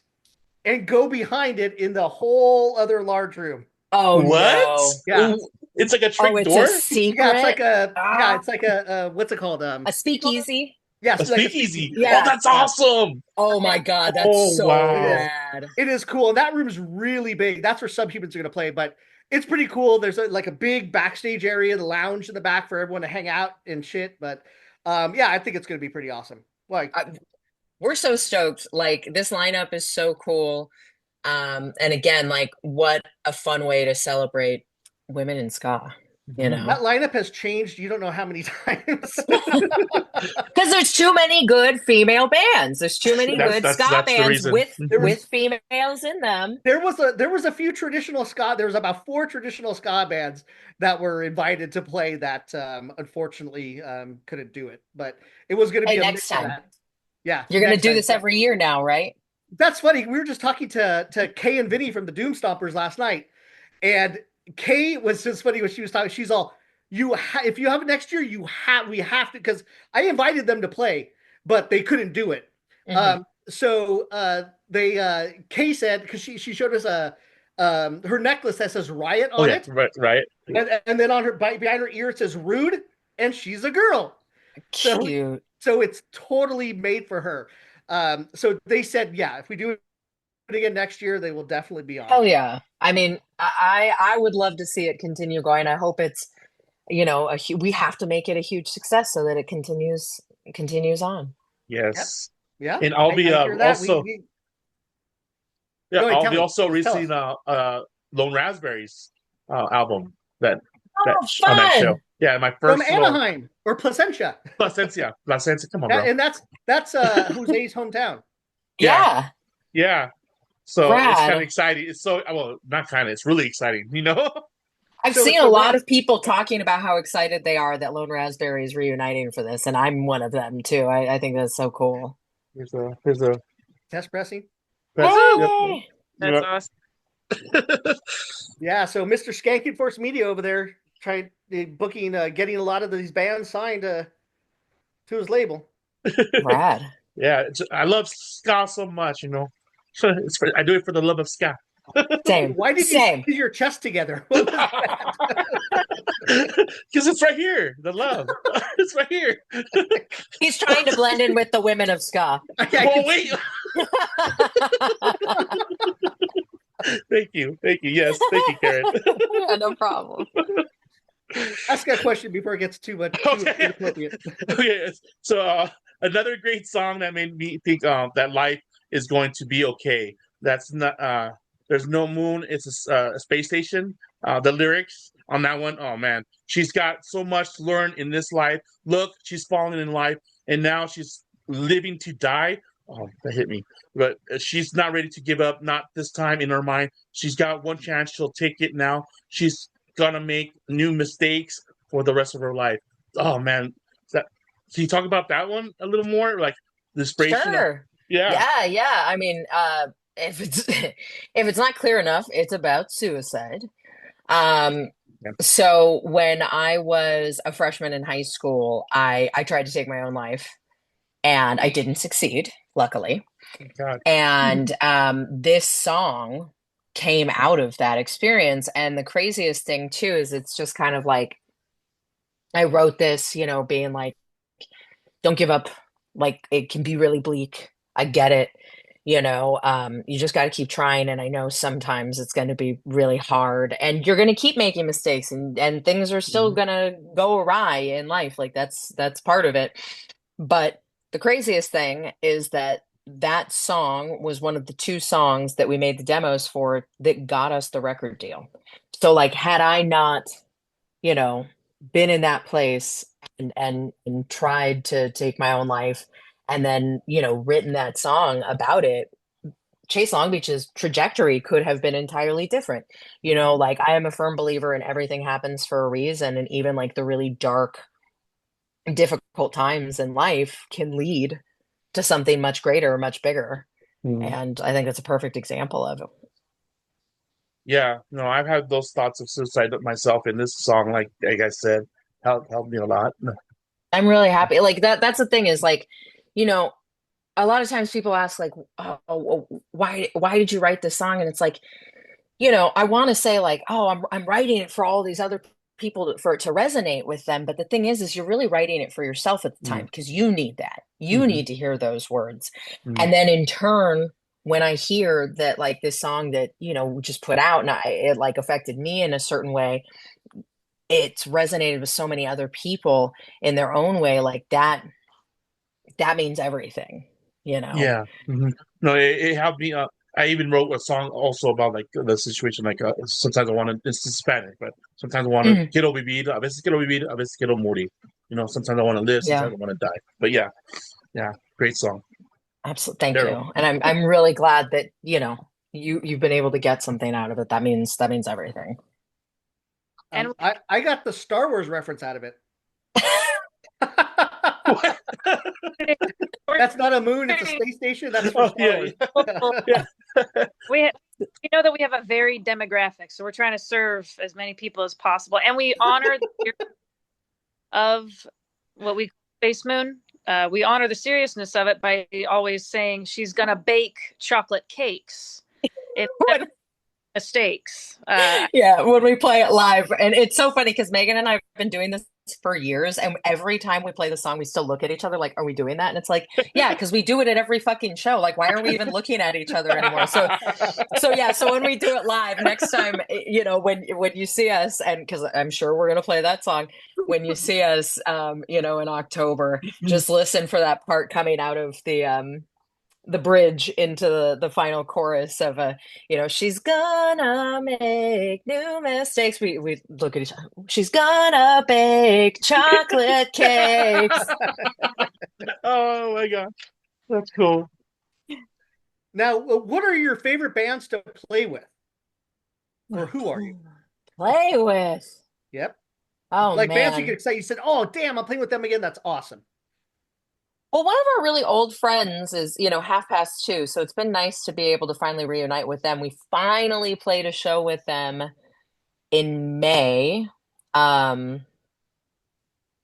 and go behind it in the whole other large room. Oh What? no. Yeah. It's like a Oh, trick it's a door? Yeah, it's secret? like a yeah, Ah, it's like a what's it called? a speakeasy? Yeah, A it's like a speakeasy. speakeasy. Oh, Yeah. that's Yeah. awesome. Oh my God, that's Oh, so It is. wow. rad. It is cool. And that room's really big. That's where Subhumans are gonna play, but it's pretty cool. There's like a big backstage area, the lounge in the back for everyone to hang out and shit. But yeah, I think it's gonna be pretty awesome. Like, I, we're so stoked. Like this lineup is so cool. And again, like what a fun way to celebrate women in ska, you Mhm. That know? lineup has changed. You don't know how many times. Because there's too many good female bands. There's too many That's good that's ska that's the bands reason. with there Mhm. was females in them. there was a few traditional ska. There was about four traditional ska bands that were invited to play that unfortunately couldn't do it. But it was going to Hey, be a next mix of time. that. Yeah, You're gonna next do time. this Yeah. every year now, right? That's funny. We were just talking to Kay and Vinny from the Doom Stompers last night, and Kay was just funny when she was talking. She's all, if you have it next year, we have to, because I invited them to play, but they couldn't do it. Hmm. They Kay said, because she showed us a her necklace that says Riot Oh on yeah, it, right, right. and then on her behind her ear it says Rude, and she's a girl. So Cute. so it's totally made for her. So they said, yeah, if we do it again next year, they will definitely be on. Hell yeah. I mean, I would love to see it continue going. I hope it's, we have to make it a huge success so that it continues on. Yep. Yes, Yeah, and I'll be I hear that. also We yeah, go ahead, I'll tell be me. also Just tell us. releasing Lone Raspberries album that Oh, on that show. fun. Yeah, my From first little Anaheim or Placentia. Placencia. Placencia, come on, bro. And that's Jose's hometown. Yeah, Yeah. yeah. So it's kind of Rad. exciting. It's so well, not kind of. It's really exciting. You know? I've So seen it's a the lot of people talking about how excited they are that Lone Raspberry is reuniting for this, and I'm one of them too. I think that's so cool. Here's a test pressing. that's yep. Hey! That's Yep. awesome. Yeah, so Mr. Skanking Force Media over there trying booking getting a lot of these bands signed to his label. Rad. Yeah, I love ska so much. You know, I do it for the love of ska. Same. Why did you Same. squeeze your chest together? What was that? Because it's right here. The love. It's right here. He's trying to blend in with the women of ska. I Oh can wait. Thank you. Thank you. Yes. Thank you, Karen. Yeah, no problem. ask a question before it gets too much too Okay. inappropriate. Okay. So another great song that made me think that life is going to be okay. That's not. There's no moon. It's a space station. The lyrics on that one. Oh man, she's got so much to learn in this life. Look, she's fallen in life, and now she's living to die. Oh, that hit me. But she's not ready to give up. Not this time in her mind. She's got one chance. She'll take it now. She's gonna make new mistakes for the rest of her life. Oh man, that can you talk about that one a little more? Like the inspiration of Sure. yeah. Yeah, yeah. I mean, if it's if it's not clear enough, it's about suicide. Um, Yeah. so when I was a freshman in high school, I tried to take my own life and I didn't succeed, luckily. God. And this song came out of that experience. And the craziest thing too is it's just kind of like I wrote this, being like, don't give up. Like it can be really bleak. I get it. You just got to keep trying. And I know sometimes it's going to be really hard and you're going to keep making mistakes and things are still Mhm. going to go awry in life. Like that's part of it. But the craziest thing is that that song was one of the two songs that we made the demos for that got us the record deal. So like had I not, you know, been in that place and tried to take my own life and then, written that song about it, Chase Long Beach's trajectory could have been entirely different. Like I am a firm believer in everything happens for a reason, and even like the really dark, difficult times in life can lead to something much greater, much bigger. Mm. And I think that's a perfect example of it. Yeah, no, I've had those thoughts of suicide myself, and this song, like I said, helped me a lot. I'm really happy. Like that's the thing is like, you know, a lot of times people ask like, oh, why did you write this song? And it's like, I want to say like, oh, I'm writing it for all these other people for it to resonate with them. But the thing is you're really writing it for yourself at the time Mm. because you need that. You Hmm. need to hear those words. Mm. And then in turn, when I hear that like this song that, we just put out and it like affected me in a certain way, it's resonated with so many other people in their own way, like that means everything, you know. Yeah. No, it helped me. I even wrote a song also about like the situation. Like sometimes I want to. It's Spanish, but sometimes I want to. Mhm. Quiero vivir. A veces quiero vivir. A veces quiero morir. Sometimes I want to live. Yeah, Sometimes I want to die. But yeah, yeah, great song, absolutely. Thank Daryl. you. And I'm really glad that, you've been able to get something out of it. That means everything. And I got the Star Wars reference out of it. That's not a moon; it's a space station. That's for Oh Star Wars. yeah. we know that we have a varied demographic, so we're trying to serve as many people as possible, and we honor the spirit of what we call Space Moon. We honor the seriousness of it by always saying she's gonna bake chocolate cakes instead of mistakes. Yeah, when we play it live. And it's so funny because Megan and I have been doing this for years. And every time we play the song, we still look at each other like, are we doing that? And it's like, yeah, because we do it at every fucking show. Like, why are we even looking at each other anymore? So when we do it live next time, when you see us, and because I'm sure we're gonna play that song when you see us, in October, just listen for that part coming out of the bridge into the final chorus of she's gonna make new mistakes. We look at each other. She's gonna bake chocolate cakes. Oh my god, that's cool. Now, what are your favorite bands to play with? Or who are you? Play with? Yep. Oh Like bands you man. get excited. You said, "Oh, damn, I'm playing with them again." That's awesome. Well, one of our really old friends is, Half Past Two. So it's been nice to be able to finally reunite with them. We finally played a show with them in May.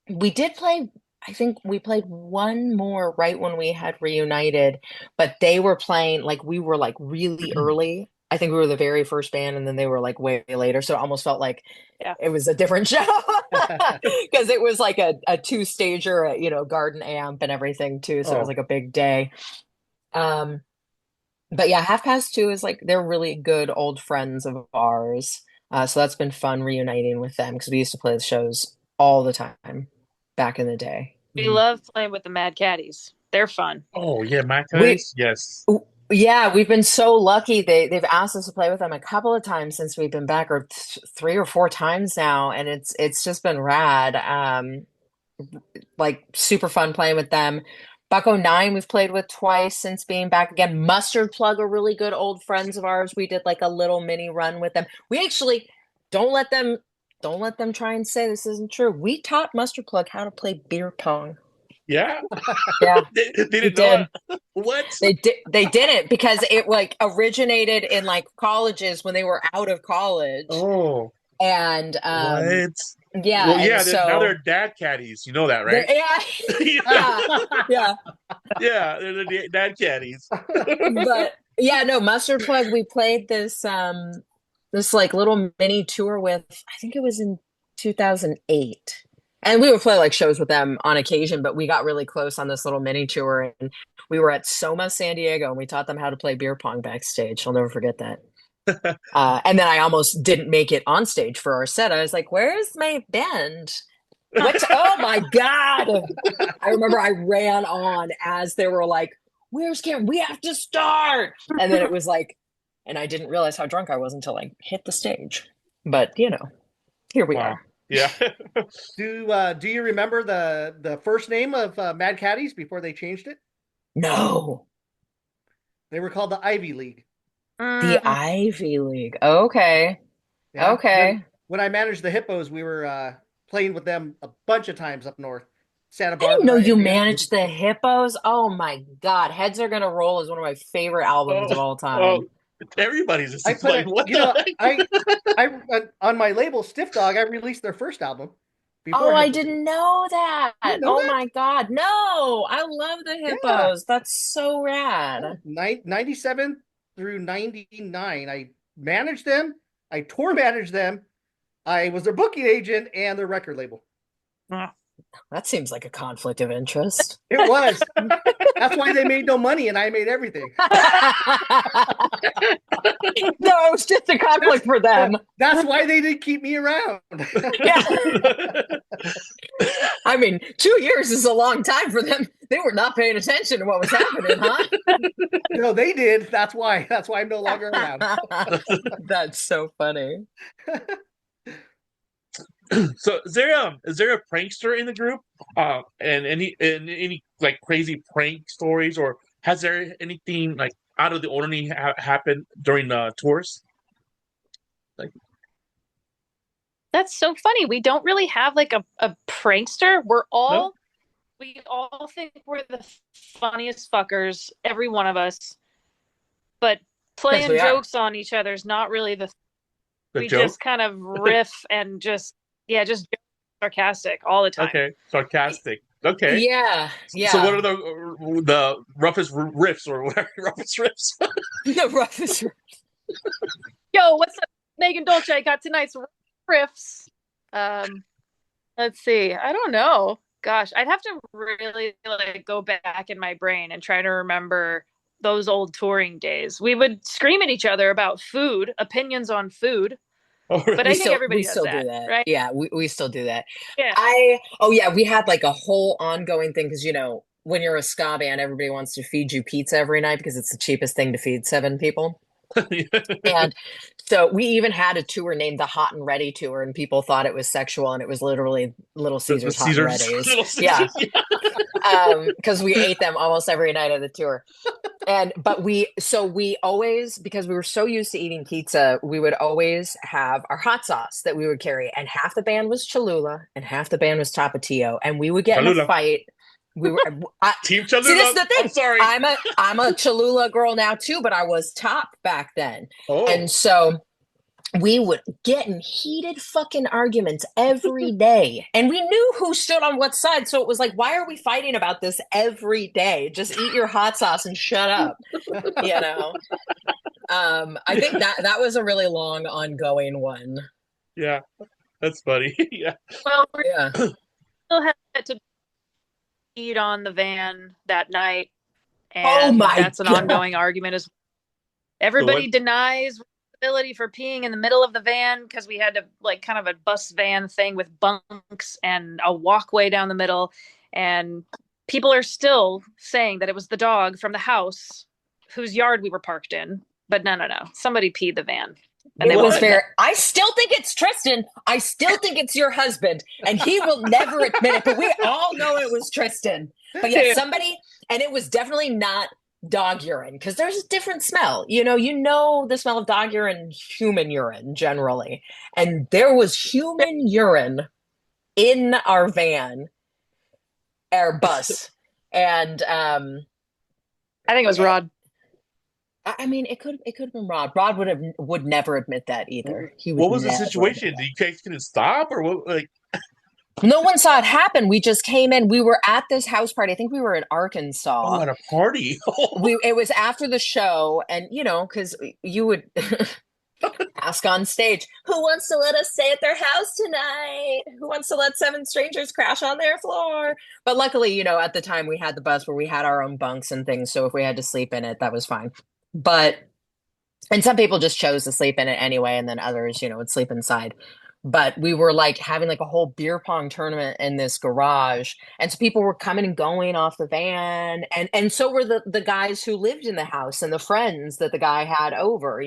We did play, I think we played one more right when we had reunited, but they were playing like we were like really early. I think we were the very first band, and then they were like way later. So it almost felt like Yeah. it was a different show because it was like a two-stager, garden amp and everything too. So it was like a big day. Um, but yeah, Half Past Two is like they're really good old friends of ours. So that's been fun reuniting with them because we used to play the shows all the time back in the day. We love playing with the Mad Caddies. They're fun. Oh yeah, Mac We, yes. yeah, we've been so lucky. They've asked us to play with them a couple of times since we've been back, or three or four times now, and it's just been rad. Like super fun playing with them. Bucko Nine we've played with twice since being back again. Mustard Plug are really good old friends of ours. We did like a little mini run with them. We actually don't let them try and say this isn't true. We taught Mustard Plug how to play beer pong. Yeah. Yeah, They we didn't did. know it. What? They didn't because it like originated in like colleges when they were out of college. Oh, And what? yeah, Well, and yeah, now so they're dad caddies. You know that, right? yeah, yeah. Yeah, they're the dad caddies. But yeah, no, Mustard Plug, we played this like little mini tour with, I think it was in 2008. And we would play like shows with them on occasion, but we got really close on this little mini tour, and we were at Soma, San Diego, and we taught them how to play beer pong backstage. I'll never forget that. And then I almost didn't make it on stage for our set. I was like, "Where's my band? What? Oh my God!" I remember I ran on as they were like, "Where's Karen? We have to start!" And then it was like, and I didn't realize how drunk I was until I hit the stage. But here we Wow. are. Yeah. Do you remember the first name of Mad Caddies before they changed it? No, They were called the Ivy League. the Ivy League. Okay, Yeah. okay. When I managed the Hippos, we were playing with them a bunch of times up north, Santa I didn't know Barbara you area. managed the Hippos. Oh my God, Heads Are Gonna Roll is one of my favorite albums of all Oh, time. everybody's just I put like, it, what the heck? I on my label Stiff Dog, I released their first album Oh, before I Hippos. didn't know that. You didn't know Oh that? my God. No, I love the Yeah. Hippos. That's so rad. 97 through 99. I managed them. I tour managed them. I was their booking agent and their record label. That seems like a conflict of interest. It was. That's why they made no money and I made everything. No, it was just a conflict for them. That's why they didn't keep me around. Yeah. I mean, 2 years is a long time for them They were not paying attention to what was happening, huh? No, they did. That's why. That's why I'm no longer around. That's so funny. So is there a prankster in the group? And any like crazy prank stories, or has there anything like out of the ordinary happened during the tours? Like That's so funny. We don't really have like a prankster. no? We all think we're the funniest fuckers, every one of us. But Because playing we are. jokes on each other is not really the The we joke? just kind of riff and just yeah, just sarcastic all the time. Okay, sarcastic. Okay. Yeah, So what yeah. are the roughest riffs or whatever roughest riffs? The roughest. Yo, what's up, Megan Dolce? Got tonight's riffs. Let's see. I don't know. Gosh, I'd have to really like go back in my brain and try to remember those old touring days. We would scream at each other about food, opinions on food, Oh, but We I think really? still we everybody does still do that, that. right? Yeah, we still do that. Yeah. Oh yeah, we had like a whole ongoing thing because when you're a ska band, everybody wants to feed you pizza every night because it's the cheapest thing to feed seven people. And so we even had a tour named the Hot and Ready Tour, and people thought it was sexual, and it was literally Little The Caesars Hot and Caesars, Ready's. Little Yeah, Caesars. Yeah. because we ate them almost every night of the tour. But we always, because we were so used to eating pizza, we would always have our hot sauce that we would carry, and half the band was Cholula and half the band was Tapatio, and we would get in a Cholula. fight. Team See, this Cholula. is the I'm thing. sorry. I'm a Cholula girl now too, but I was top back then, and Oh. so we would get in heated fucking arguments every day. And we knew who stood on what side. So it was like, why are we fighting about this every day? Just eat your hot sauce and shut up. You know? I think that was a really long ongoing one. Yeah, that's funny. Yeah. Well, we Yeah. still had to eat on the van that night, Oh and my that's an God. ongoing argument as So what? everybody denies responsibility for peeing in the middle of the van because we had to like kind of a bus van thing with bunks and a walkway down the middle, and people are still saying that it was the dog from the house whose yard we were parked in, but no, somebody peed the van and they It won't was admit. very, I still think it's Tristan. I still think it's your husband, and he will never admit it, but we all know it was Tristan. But yeah, somebody, and it was definitely not dog urine because there's a different smell. You know the smell of dog urine, human urine generally. And there was human urine in our van, our bus. And I think it was Rod. I mean, it could have been Rod. Rod would never admit that either. He would What was the never admit situation? that. Did you guys couldn't stop, or what? Like, No one saw it happen. We just came in. We were at this house party. I think we were in oh, Arkansas. at a party. It was after the show, and because you would ask on stage, who wants to let us stay at their house tonight? Who wants to let seven strangers crash on their floor? But luckily, at the time we had the bus where we had our own bunks and things, so if we had to sleep in it, that was fine. But and some people just chose to sleep in it anyway, and then others, would sleep inside. But we were like having like a whole beer pong tournament in this garage, and so people were coming and going off the van, and so were the guys who lived in the house and the friends that the guy had over.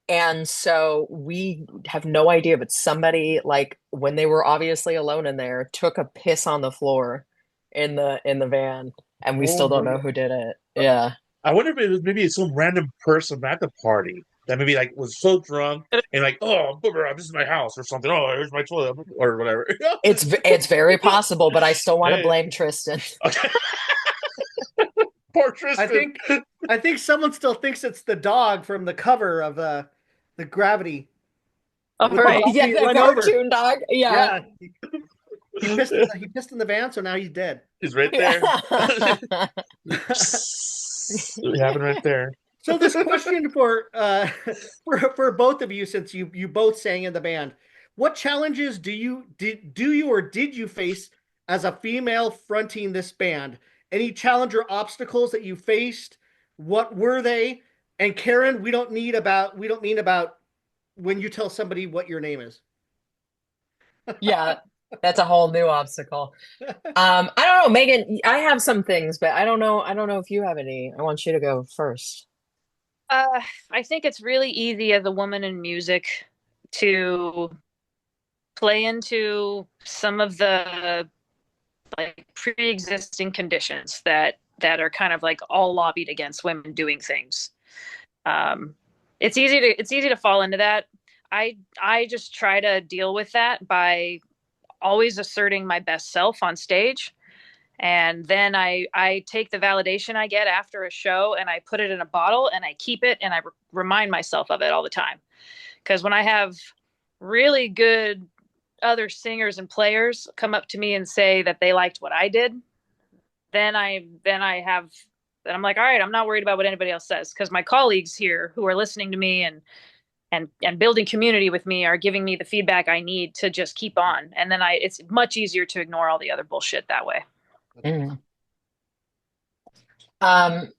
And so we have no idea, but somebody, like, when they were obviously alone in there, took a piss on the floor in the van, and we Oh still don't my know God. who did it. Yeah. I wonder if it was maybe some random person at the party that maybe like was so drunk and like, oh, this is my house or something. Oh, here's my toilet or whatever. It's very possible, but I still want to Hey. blame Tristan. Okay. Poor I Tristan. think someone still thinks it's the dog from the cover of the Gravity. All With the right. dog Yeah, he the run over. cartoon dog. Yeah. Yeah, he pissed in the van, so now he's dead. He's right there. It happened right there. So this question for both of you, since you both sang in the band, what challenges did you face as a female fronting this band? Any challenge or obstacles that you faced? What were they? And Karen, we don't mean about when you tell somebody what your name is. Yeah. That's a whole new obstacle. I don't know, Megan, I have some things, but I don't know if you have any. I want you to go first. Uh, I think it's really easy as a woman in music to play into some of the like pre-existing conditions that are kind of like all lobbied against women doing things. Um, it's easy to fall into that. I just try to deal with that by always asserting my best self on stage. And then I take the validation I get after a show and I put it in a bottle and I keep it and I remind myself of it all the time. Because when I have really good other singers and players come up to me and say that they liked what I did, then I'm like, all right, I'm not worried about what anybody else says because my colleagues here who are listening to me and building community with me are giving me the feedback I need to just keep on. And then I it's much easier to ignore all the other bullshit that way. Mm. Um,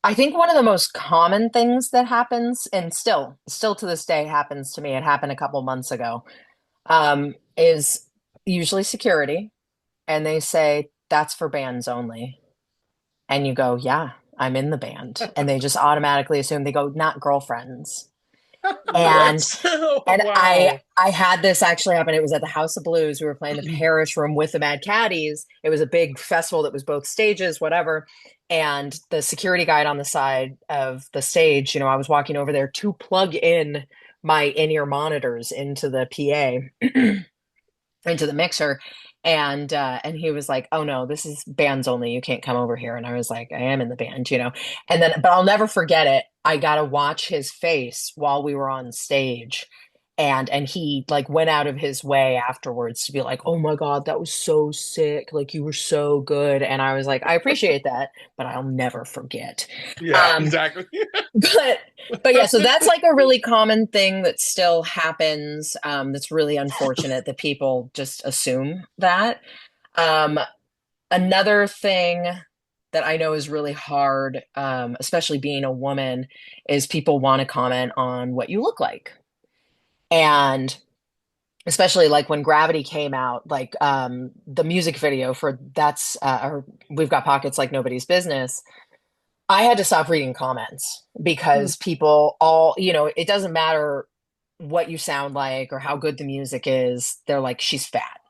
I think one of the most common things that happens, and still to this day happens to me, it happened a couple months ago, is usually security, and they say that's for bands only. And you go, yeah, I'm in the band. And they just automatically assume they go, not girlfriends. And What? and Wow. I had this actually happen. It was at the House of Blues. We were playing the Parish Room with the Mad Caddies. It was a big festival that was both stages, whatever. And the security guide on the side of the stage, I was walking over there to plug in my in-ear monitors into the PA, into the mixer. And he was like, "Oh no, this is bands only. You can't come over here." And I was like, "I am in the band." And then, but I'll never forget it. I got to watch his face while we were on stage. And he like went out of his way afterwards to be like, "Oh my God, that was so sick. Like you were so good." And I was like, "I appreciate that, but I'll never forget." Yeah, Um, exactly. but but yeah, so that's like a really common thing that still happens. That's really unfortunate that people just assume that. Um, Another thing that I know is really hard, especially being a woman, is people want to comment on what you look like. And especially like when Gravity came out, like the music video for that's or We've Got Pockets Like Nobody's Business. I had to stop reading comments because people it doesn't matter what you sound like or how good the music is. They're like, she's fat.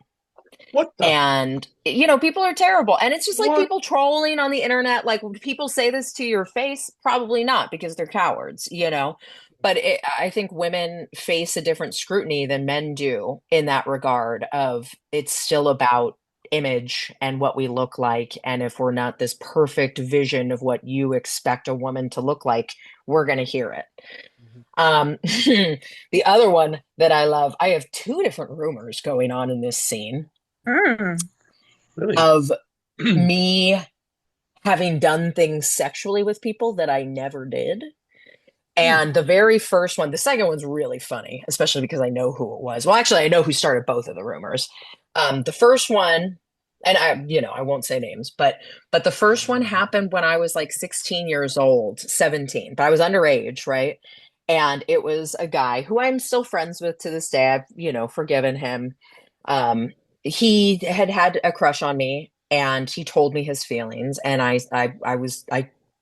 What the And, people are terrible. And it's just like what? people trolling on the internet. Like, when people say this to your face, probably not because they're cowards. But I think women face a different scrutiny than men do in that regard of it's still about image and what we look like. And if we're not this perfect vision of what you expect a woman to look like, we're going to hear it. The other one that I love, I have two different rumors going on in this scene Mm. Really? of me having done things sexually with people that I never did. And the very first one, the second one's really funny, especially because I know who it was. Well, actually, I know who started both of the rumors. The first one, and I won't say names, but the first one happened when I was like 16 years old, 17, but I was underage, right? And it was a guy who I'm still friends with to this day. I've forgiven him. He had had a crush on me, and he told me his feelings, and I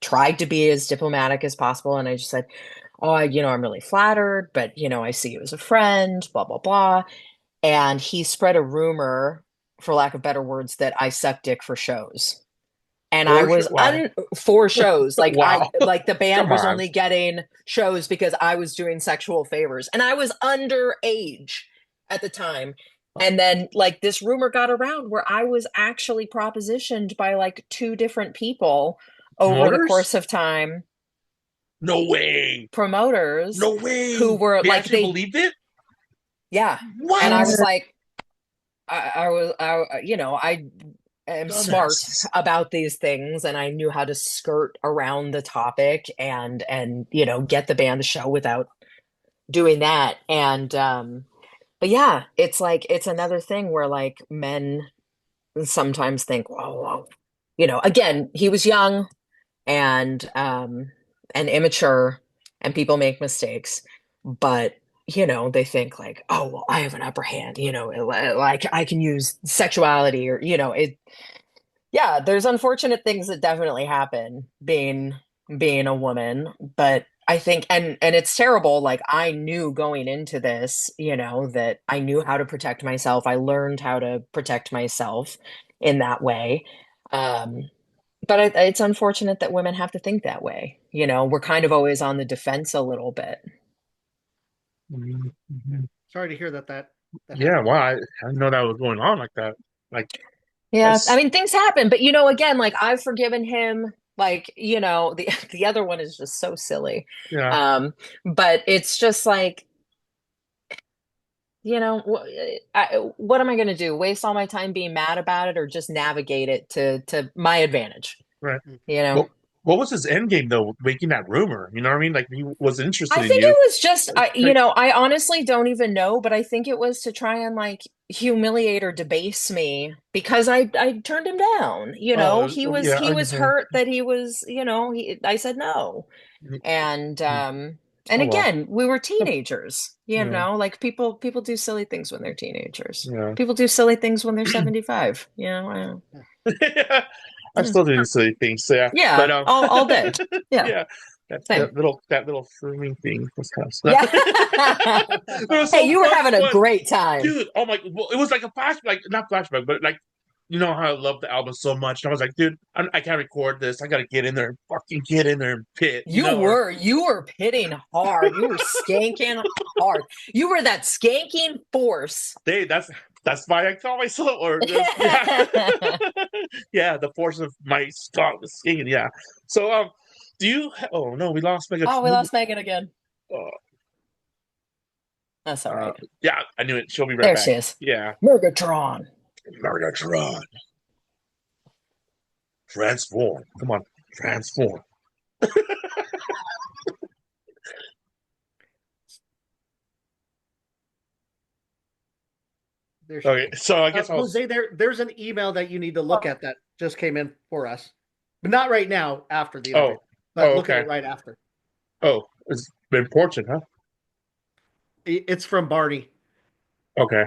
tried to be as diplomatic as possible, and I just said, "Oh, I'm really flattered, but I see you as a friend, blah blah blah." And he spread a rumor, for lack of better words, that I suck dick for shows. And I For sure. was Wow. for shows. Like I Wow. like the band Come was on. only getting shows because I was doing sexual favors. And I was underage at the time. And then like this rumor got around where I was actually propositioned by like two different people over the Promoters? course of time, No way. promoters No who way. were They like actually they believed it? yeah. And I What? was like, I am smart Dumbass. about these things, and I knew how to skirt around the topic and get the band to show without doing that. And but yeah, it's like it's another thing where like men sometimes think, whoa, again, he was young and immature, and people make mistakes, but they think like, oh, well, I have an upper hand, like I can use sexuality or, yeah, there's unfortunate things that definitely happen being a woman, but I think and it's terrible. Like I knew going into this, that I knew how to protect myself. I learned how to protect myself in that way. Um, but it's unfortunate that women have to think that way. We're kind of always on the defense a little bit. Mhm. Mhm. Sorry to hear that Yeah, happened. wow, I didn't know that was going on like that. Like Yeah, I that's mean things happen, but again, like I've forgiven him. Like, the the other one is just so silly. yeah. But it's just like, what am I going to do? Waste all my time being mad about it or just navigate it to my advantage, Right. Mm. you know? What what was his end game though, making that rumor? You know what I mean? Like he was interested I in think you. it was just Like, I honestly don't even know, but I think it was to try and like humiliate or debase me because I turned him down. He was yeah, he was hurt that he was, I said no. And oh well. again, we were teenagers, Yeah. like people do silly things when they're teenagers. Yeah. People do silly things when they're 75, I yeah. still do silly things, so yeah. But Yeah, all day. Yeah, yeah, that same. that little framing thing was kind of Yeah. but it was Hey, so you were much having a fun, great time. dude. Oh my, well, it was like a flashback, like not flashback, but like you know how I love the album so much. And I was like, dude, I can't record this. I gotta get in there, and fucking get in there and pit, or You were pitting hard. You were skanking hard. You were that skanking force. they that's why I call myself, or yeah, yeah, the force of my stock, singing, yeah. So do you? Oh no, we lost Oh, we lost Megan again. Uh, That's all right. yeah, I knew it. She'll be right There she back. is. Yeah. Murgatron. Megatron. Transform. Come on. Transform. There she Okay, is. so I guess I was. Jose, there's an email that you need to look at that just came in for us, but not right now after the interview, Oh. but Oh, look at okay. it right after. Oh, it's important, huh? It's from Barney. Okay.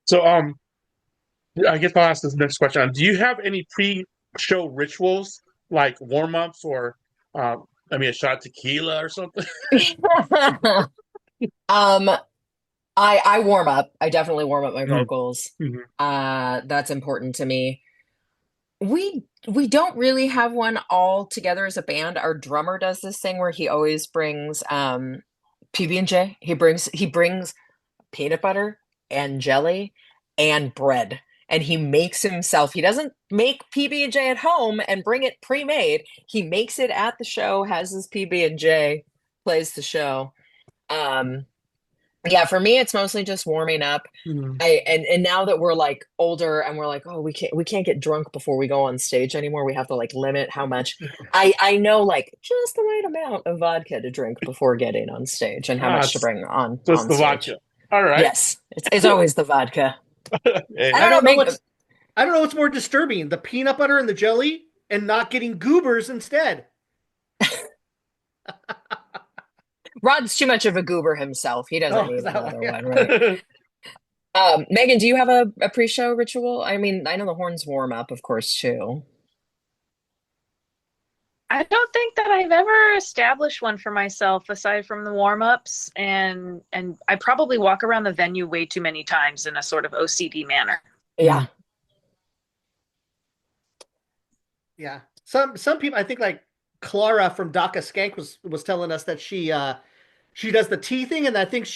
So I guess I'll ask this next question. Do you have any pre-show rituals like warm-ups or a shot of tequila or something? um, I warm up. I definitely warm up my Mm, vocals. mhm, That's important to me. We don't really have one all together as a band. Our drummer does this thing where he always brings PB&J. He brings peanut butter and jelly and bread. And he makes himself, he doesn't make PB&J at home and bring it pre-made. He makes it at the show, has his PB&J, plays the show. Um, yeah, for me, it's mostly just warming up. mhm. And now that we're like older and we're like, oh, we can't get drunk before we go on stage anymore. We have to like limit how much. I know like just the right amount of vodka to drink before getting on stage and how Ah, much to it's bring on just on the stage. vodka. All right. Yes, it's always the vodka. Hey, I I don't know, don't know make what's I don't know what's more disturbing, the peanut butter and the jelly, and not getting goobers instead. Rod's too much of a goober himself. He doesn't Oh, is need that another why? one, right? Megan, do you have a pre-show ritual? I mean, I know the horns warm up, of course, too. I don't think that I've ever established one for myself aside from the warm-ups, and I probably walk around the venue way too many times in a sort of OCD manner. Yeah. Yeah. Some people, I think like Clara from Daka Skank was telling us that she does the tea thing, and I think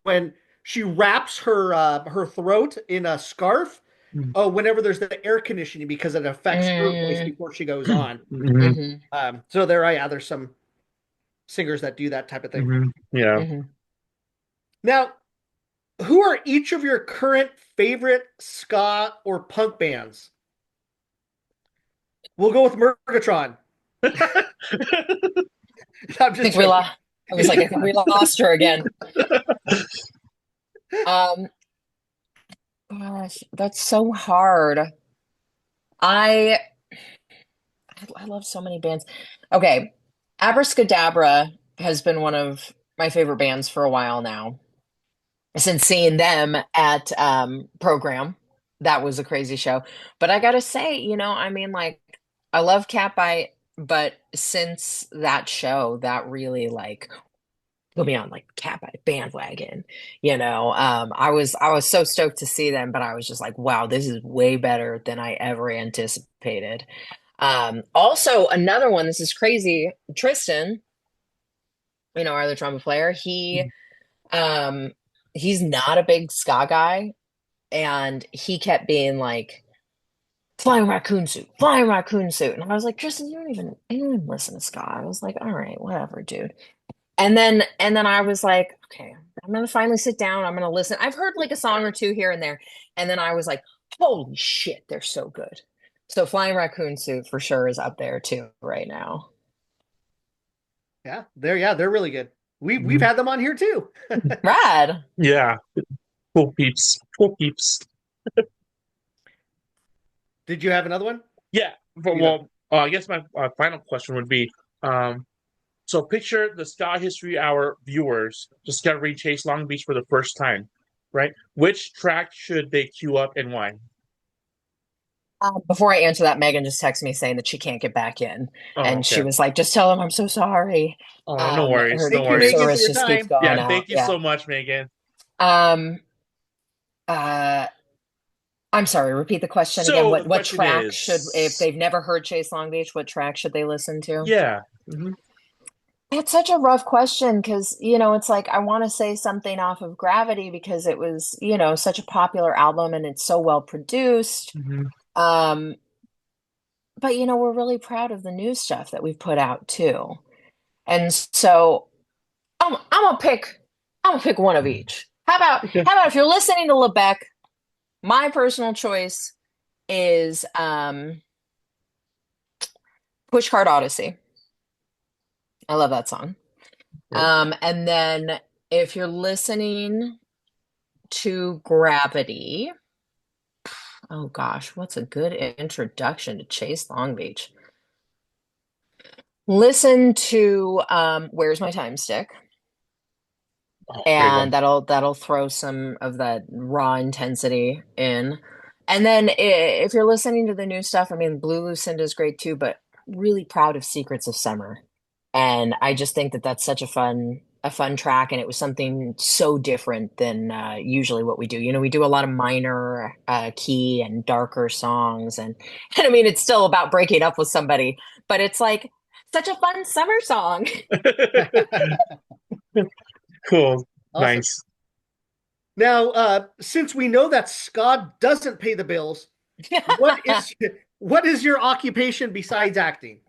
when she wraps her throat in a scarf, Mhm. whenever there's the air conditioning because it affects her voice Mm, before she goes on. Mhm, hmm So there's some singers that do that type of thing. mhm. Yeah. hmm Now, who are each of your current favorite ska or punk bands? We'll go with Murgatron. I'm I just think we joking. lost. I was like, I think we lost her again. Um, Gosh, that's so hard. I I love so many bands. Okay, Abracadabra has been one of my favorite bands for a while now. Since seeing them at program, that was a crazy show. But I gotta say, I mean, like, I love Catbite, but since that show, that really like put me on like Catbite bandwagon. I was so stoked to see them, but I was just like, wow, this is way better than I ever anticipated. Also another one, this is crazy. Tristan, our other trumpet player, um he's not a big ska guy, and he kept being like flying raccoon suit. And I was like, Tristan, you don't even listen to ska. I was like, all right, whatever, dude. And then I was like, okay, I'm gonna finally sit down. I'm gonna listen. I've heard like a song or two here and there. And then I was like, holy shit, they're so good. So Flying Raccoon Suit for sure is up there too right now. Yeah, they're really good. We've Mhm. had them on here too. Rad. Yeah, cool peeps, cool peeps. Did you have another one? Yeah, but You know, well, I guess my final question would be, um, so picture the Sky History Hour viewers discovering Chase Long Beach for the first time, right? Which track should they queue up and why? Before I answer that, Megan just texted me saying that she can't get back in, Oh, and she okay. was like, "Just tell them I'm so sorry." Oh, no worries, no Her thank you, her worries. Megan, for service your just keeps time. going Yeah, out. thank you Yeah. so much, Megan. Um. Uh. I'm sorry. Repeat the question again. So What the what question track should, if is, they've never heard Chase Long Beach, what track should they listen to? yeah, mhm, It's such a rough question because, it's like I want to say something off of Gravity because it was, such a popular album and it's so well produced. mhm. Um, but we're really proud of the new stuff that we've put out too. And so I'm gonna pick one of each. How about Okay. how about if you're listening to LeBeck, my personal choice is Pushcart Odyssey. I love that song. And then if you're listening to Gravity, oh gosh, what's a good introduction to Chase Long Beach? Listen to Where's My Time Stick? Oh, great And one. that'll throw some of that raw intensity in. And then if you're listening to the new stuff, I mean, Blue Lucinda is great too, but really proud of Secrets of Summer. And I just think that that's such a fun track, and it was something so different than usually what we do. We do a lot of minor key and darker songs, and and I mean, it's still about breaking up with somebody, but it's like such a fun summer song. Cool, Awesome. nice. Now, since we know that Scott doesn't pay the bills, what is what is your occupation besides acting?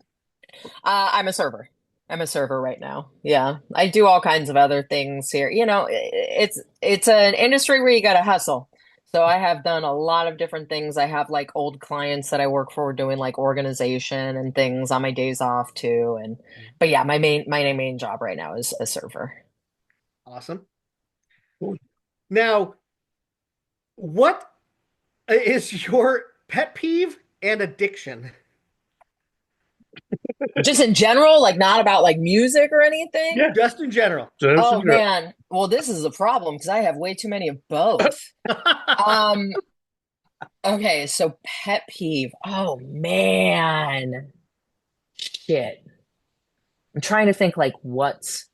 I'm a server. I'm a server right now. Yeah, I do all kinds of other things here. It's an industry where you got to hustle. So I have done a lot of different things. I have like old clients that I work for doing like organization and things on my days off too. And but yeah, my main job right now is a server. Awesome. Cool. Now, what is your pet peeve and addiction? Just in general, like not about like music or anything. Yeah, Just in general. just Oh man. Well, this is a problem because I have way too many of both. Um, okay, so pet peeve. Oh man. Shit. I'm trying to think like what's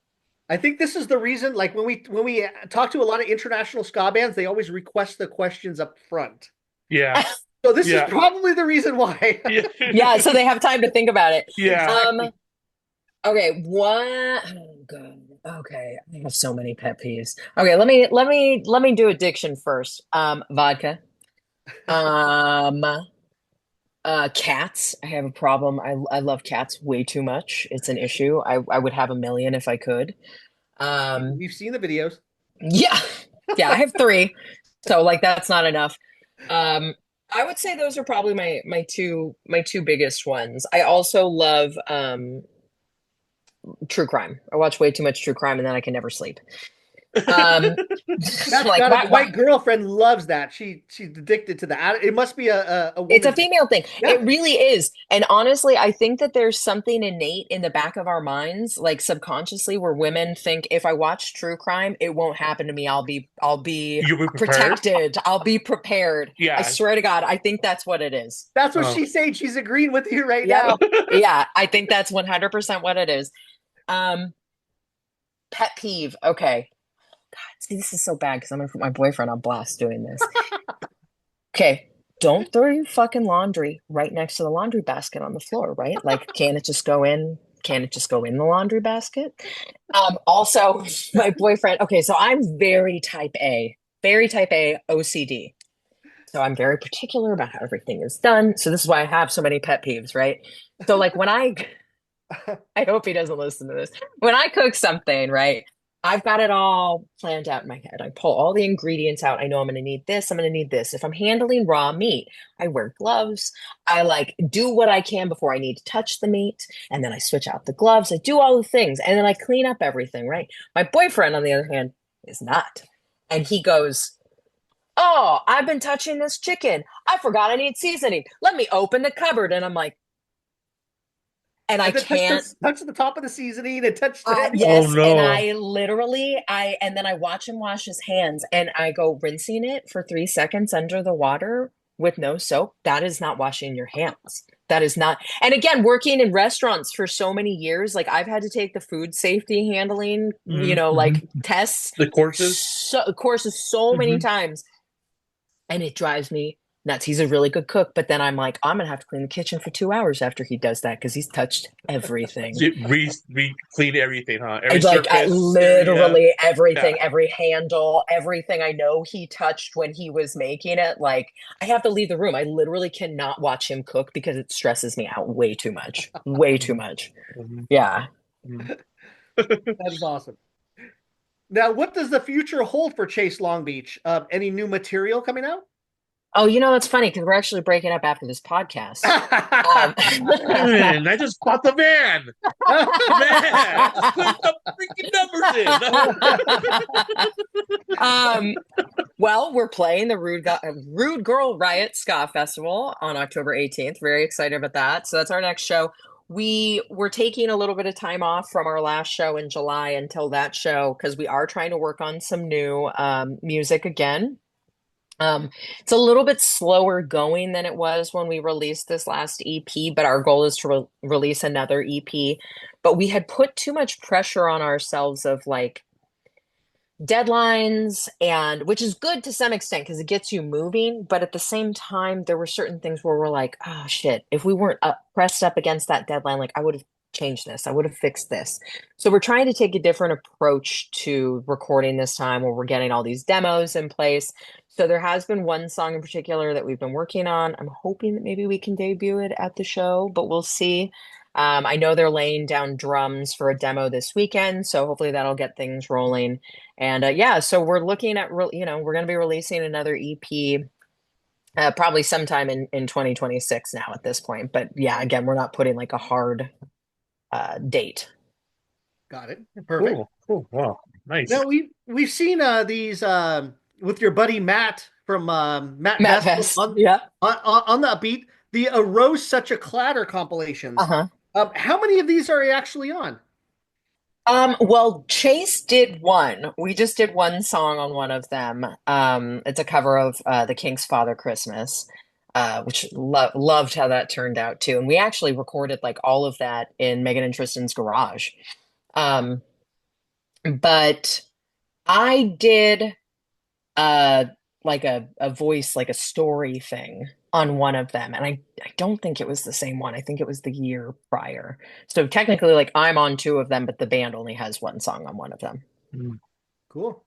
I think this is the reason, like when we talk to a lot of international ska bands, they always request the questions up front. yeah, So this is yeah, probably the reason why. yeah, yeah, so they have time to think about it. yeah. Um, okay, what oh god. Okay, I have so many pet peeves. Okay, let me do addiction first. Vodka. Um, cats. I have a problem. I love cats way too much. It's an issue. I would have a million if I could. Um, We've seen the videos. yeah. Yeah, I have three. So like that's not enough. Um, I would say those are probably my two biggest ones. I also love true crime. I watch way too much true crime and then I can never sleep. Um, That's like got it. why My girlfriend loves that. She's addicted to that. It must be a it's a woman thing. female thing. Yeah. It really is. And honestly, I think that there's something innate in the back of our minds, like subconsciously, where women think if I watch true crime, it won't happen to me. I'll be You'll be prepared. protected. I'll be prepared. I Yeah. swear to God, I think that's what it is. That's what Oh. she's saying. She's agreeing with you right Yep. now. Yeah, I think that's 100% what it is. Um, Pet peeve. Okay. God, see, this is so bad because I'm gonna put my boyfriend on blast doing this. Okay, don't throw your fucking laundry right next to the laundry basket on the floor, right? Like, can it just go in? Can it just go in the laundry basket? Also, my boyfriend, okay, so I'm very type A OCD. So I'm very particular about how everything is done. So this is why I have so many pet peeves, right? So like when I hope he doesn't listen to this. When I cook something, right? I've got it all planned out in my head. I pull all the ingredients out. I know I'm going to need this. I'm going to need this. If I'm handling raw meat, I wear gloves. I like do what I can before I need to touch the meat. And then I switch out the gloves. I do all the things. And then I clean up everything, right? My boyfriend, on the other hand, is not. And he goes, "Oh, I've been touching this chicken. I forgot I need seasoning. Let me open the cupboard." And I'm like, and I And then can't. touch the top of the seasoning and touch the. Oh Yes, and no. I literally and then I watch him wash his hands and I go rinsing it for 3 seconds under the water with no soap. That is not washing your hands. That is not. And again, working in restaurants for so many years, like I've had to take the food safety handling, Mm-hmm. like tests, The courses. courses so many Mm-hmm. times, and it drives me nuts. He's a really good cook, but then I'm like, I'm gonna have to clean the kitchen for 2 hours after he does that because he's touched everything. Re clean everything, huh? I Every like surface area. literally Yeah. everything, every handle, everything I know he touched when he was making it. Like, I have to leave the room. I literally cannot watch him cook because it stresses me out way too much. Way too much. Mhm. Yeah. Mhm. That is awesome. Now, what does the future hold for Chase Long Beach? Any new material coming out? Oh, it's funny because we're actually breaking up after this podcast. Man, I just bought the van. Man, I just put the freaking numbers in. Well, we're playing the Rude Girl Riot Ska Festival on October 18th. Very excited about that. So that's our next show. We were taking a little bit of time off from our last show in July until that show because we are trying to work on some new music again. It's a little bit slower going than it was when we released this last EP, but our goal is to release another EP. But we had put too much pressure on ourselves of like deadlines, and which is good to some extent because it gets you moving, but at the same time there were certain things where we're like, oh shit, if we weren't pressed up against that deadline, like I would have changed this, I would have fixed this. So we're trying to take a different approach to recording this time where we're getting all these demos in place. So there has been one song in particular that we've been working on. I'm hoping that maybe we can debut it at the show, but we'll see. I know they're laying down drums for a demo this weekend, so hopefully that'll get things rolling. And yeah, so we're looking at, we're going to be releasing another EP probably sometime in 2026 now at this point. But yeah, again, we're not putting like a hard date. Got it. Perfect. Cool. Wow. Nice. Now we've seen these with your buddy Matt from Matt Matt Vest Vest. on, Yeah. on the Upbeat, the Arose Such a Clatter compilations. Uh-huh. How many of these are you actually on? Well, Chase did one. We just did one song on one of them. It's a cover of The Kinks' Father Christmas, which loved how that turned out too. And we actually recorded like all of that in Megan and Tristan's garage. Um, but I did like a voice, like a story thing on one of them. And I don't think it was the same one. I think it was the year prior. So technically, like I'm on two of them, but the band only has one song on one of them. Cool.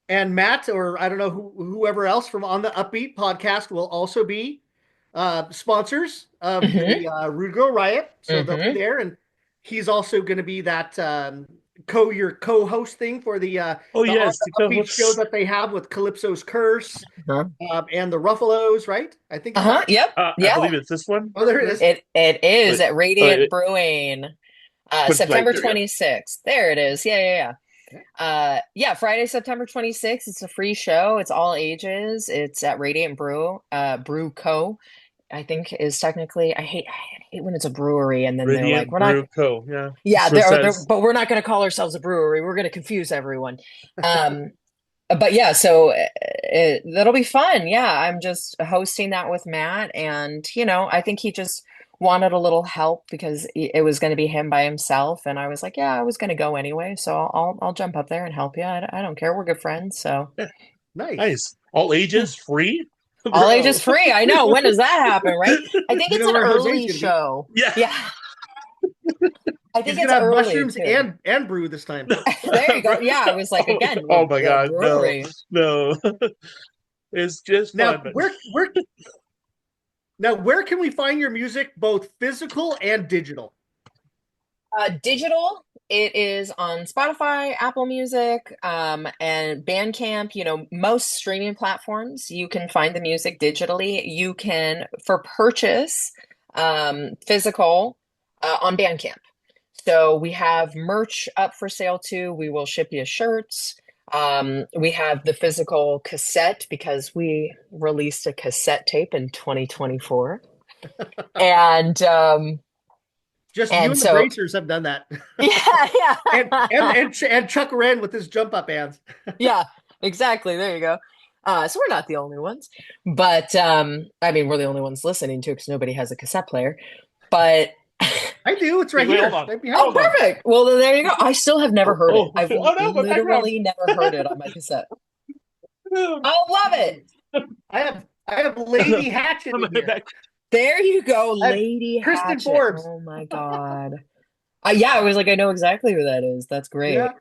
And Matt, or I don't know whoever else from On the Upbeat podcast will also be sponsors of the Rude Girl Riot. So they'll be there. And he's also going to be that your co-host thing for the Oh the yes, On the Upbeat show that they have with Calypso's Curse and the Ruffalos, right? I think. Yep. I Yeah. believe it's this one. Oh, there it is. It is at Radiant it- Brewing, Put September right there, yeah. 26th. There it is. Yeah. Yeah, Friday, September 26th. It's a free show. It's all ages. It's at Radiant Brew Co. I think is technically, I hate when it's a brewery and then they're like, Radiant we're not, Brew Co. Yeah. yeah, So it they're, says. but we're not going to call ourselves a brewery. We're going to confuse everyone. Um, but yeah, so that'll be fun. Yeah, I'm just hosting that with Matt, and I think he just wanted a little help because it was going to be him by himself, and I was like, yeah, I was going to go anyway, so I'll jump up there and help you. I don't care. We're good friends, so Yeah, Nice. nice. All ages free? all Bro. ages free. I know. When does that happen, right? I think You it's know an where Jose's early gonna be. show. Yeah. Yeah, I He's think it's gonna have early mushrooms too. and brew this time. There you go. Yeah, I was like, Oh, again, oh my the God. No. brewery. No. It's just Now, fun, but where can we find your music, both physical and digital? Digital, it is on Spotify, Apple Music, and Bandcamp, most streaming platforms. You can find the music digitally. You can, for purchase, physical, on Bandcamp. So we have merch up for sale too. We will ship you shirts. We have the physical cassette because we released a cassette tape in 2024. And Just you and and the so Bracers have done that. yeah, and, yeah. and Chuck Wren with his jump up bands. Yeah, exactly. There you go. So we're not the only ones, but I mean, we're the only ones listening to because nobody has a cassette player. But I do. It's right Wait, here. hold on. Right behind oh, me. perfect. Well, then there you go. I still have never heard it. I've Oh no, my background. literally never heard it on my cassette. I'll love it. I have Lady Hatchet in here. There you go, I have Lady Kristen Hatchet. Forbes. Oh my God. Yeah, I was like, I know exactly who that is. That's great. Yeah.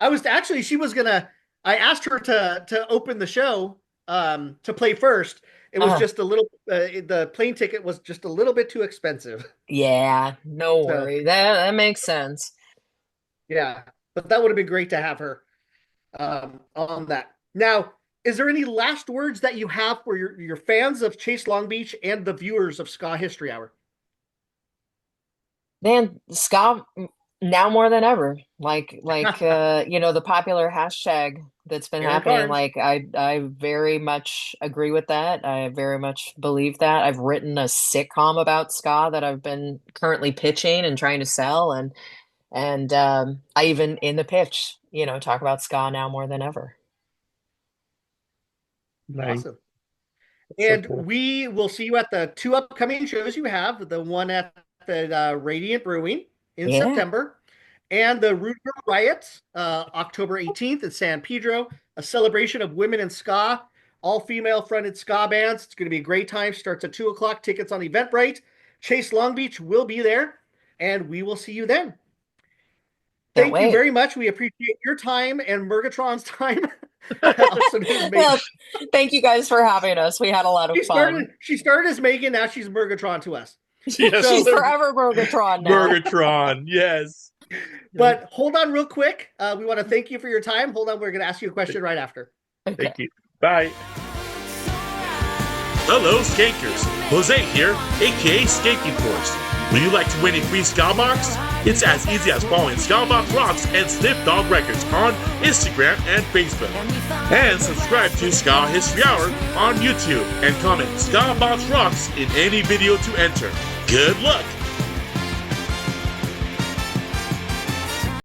I was actually, she was gonna. I asked her to open the show, to play first. It was just a little. The plane ticket was just a little bit too expensive. Yeah, no So worry. That makes sense. yeah, but that would have been great to have her on that. Now, is there any last words that you have for your fans of Chase Long Beach and the viewers of Ska History Hour? Man, ska now more than ever. Like the popular hashtag that's been Aaron happening. Carnes. Like I very much agree with that. I very much believe that. I've written a sitcom about ska that I've been currently pitching and trying to sell, and I even in the pitch, talk about ska now more than ever. Nice. Awesome. So And cool. we will see you at the two upcoming shows you have, the one at the Radiant Brewing in Yeah, September, and the Root Girl Riots, October 18th in San Pedro, a celebration of women in ska, all female fronted ska bands. It's going to be a great time. Starts at 2 o'clock. Tickets on Eventbrite. Chase Long Beach will be there, and we will see you then. can't Thank you wait. very much. We appreciate your time and Murgatron's time. Also known as Megan. Well, thank you guys for having us. We had a lot of fun. She started as Megan, now she's Murgatron to us. Yes. She's forever Burgertron now. Burgertron. Yes. But hold on real quick. We want to thank you for your time. Hold on, we're going to ask you a question right after. Okay. Thank you. Bye. Hello, Skankers. Jose here, aka Skanky Force. Would you like to win a free Ska Box? It's as easy as following Ska Box Rocks and Sniff Dog Records on Instagram and Facebook. And subscribe to Ska History Hour on YouTube and comment Ska Box Rocks in any video to enter. Good luck!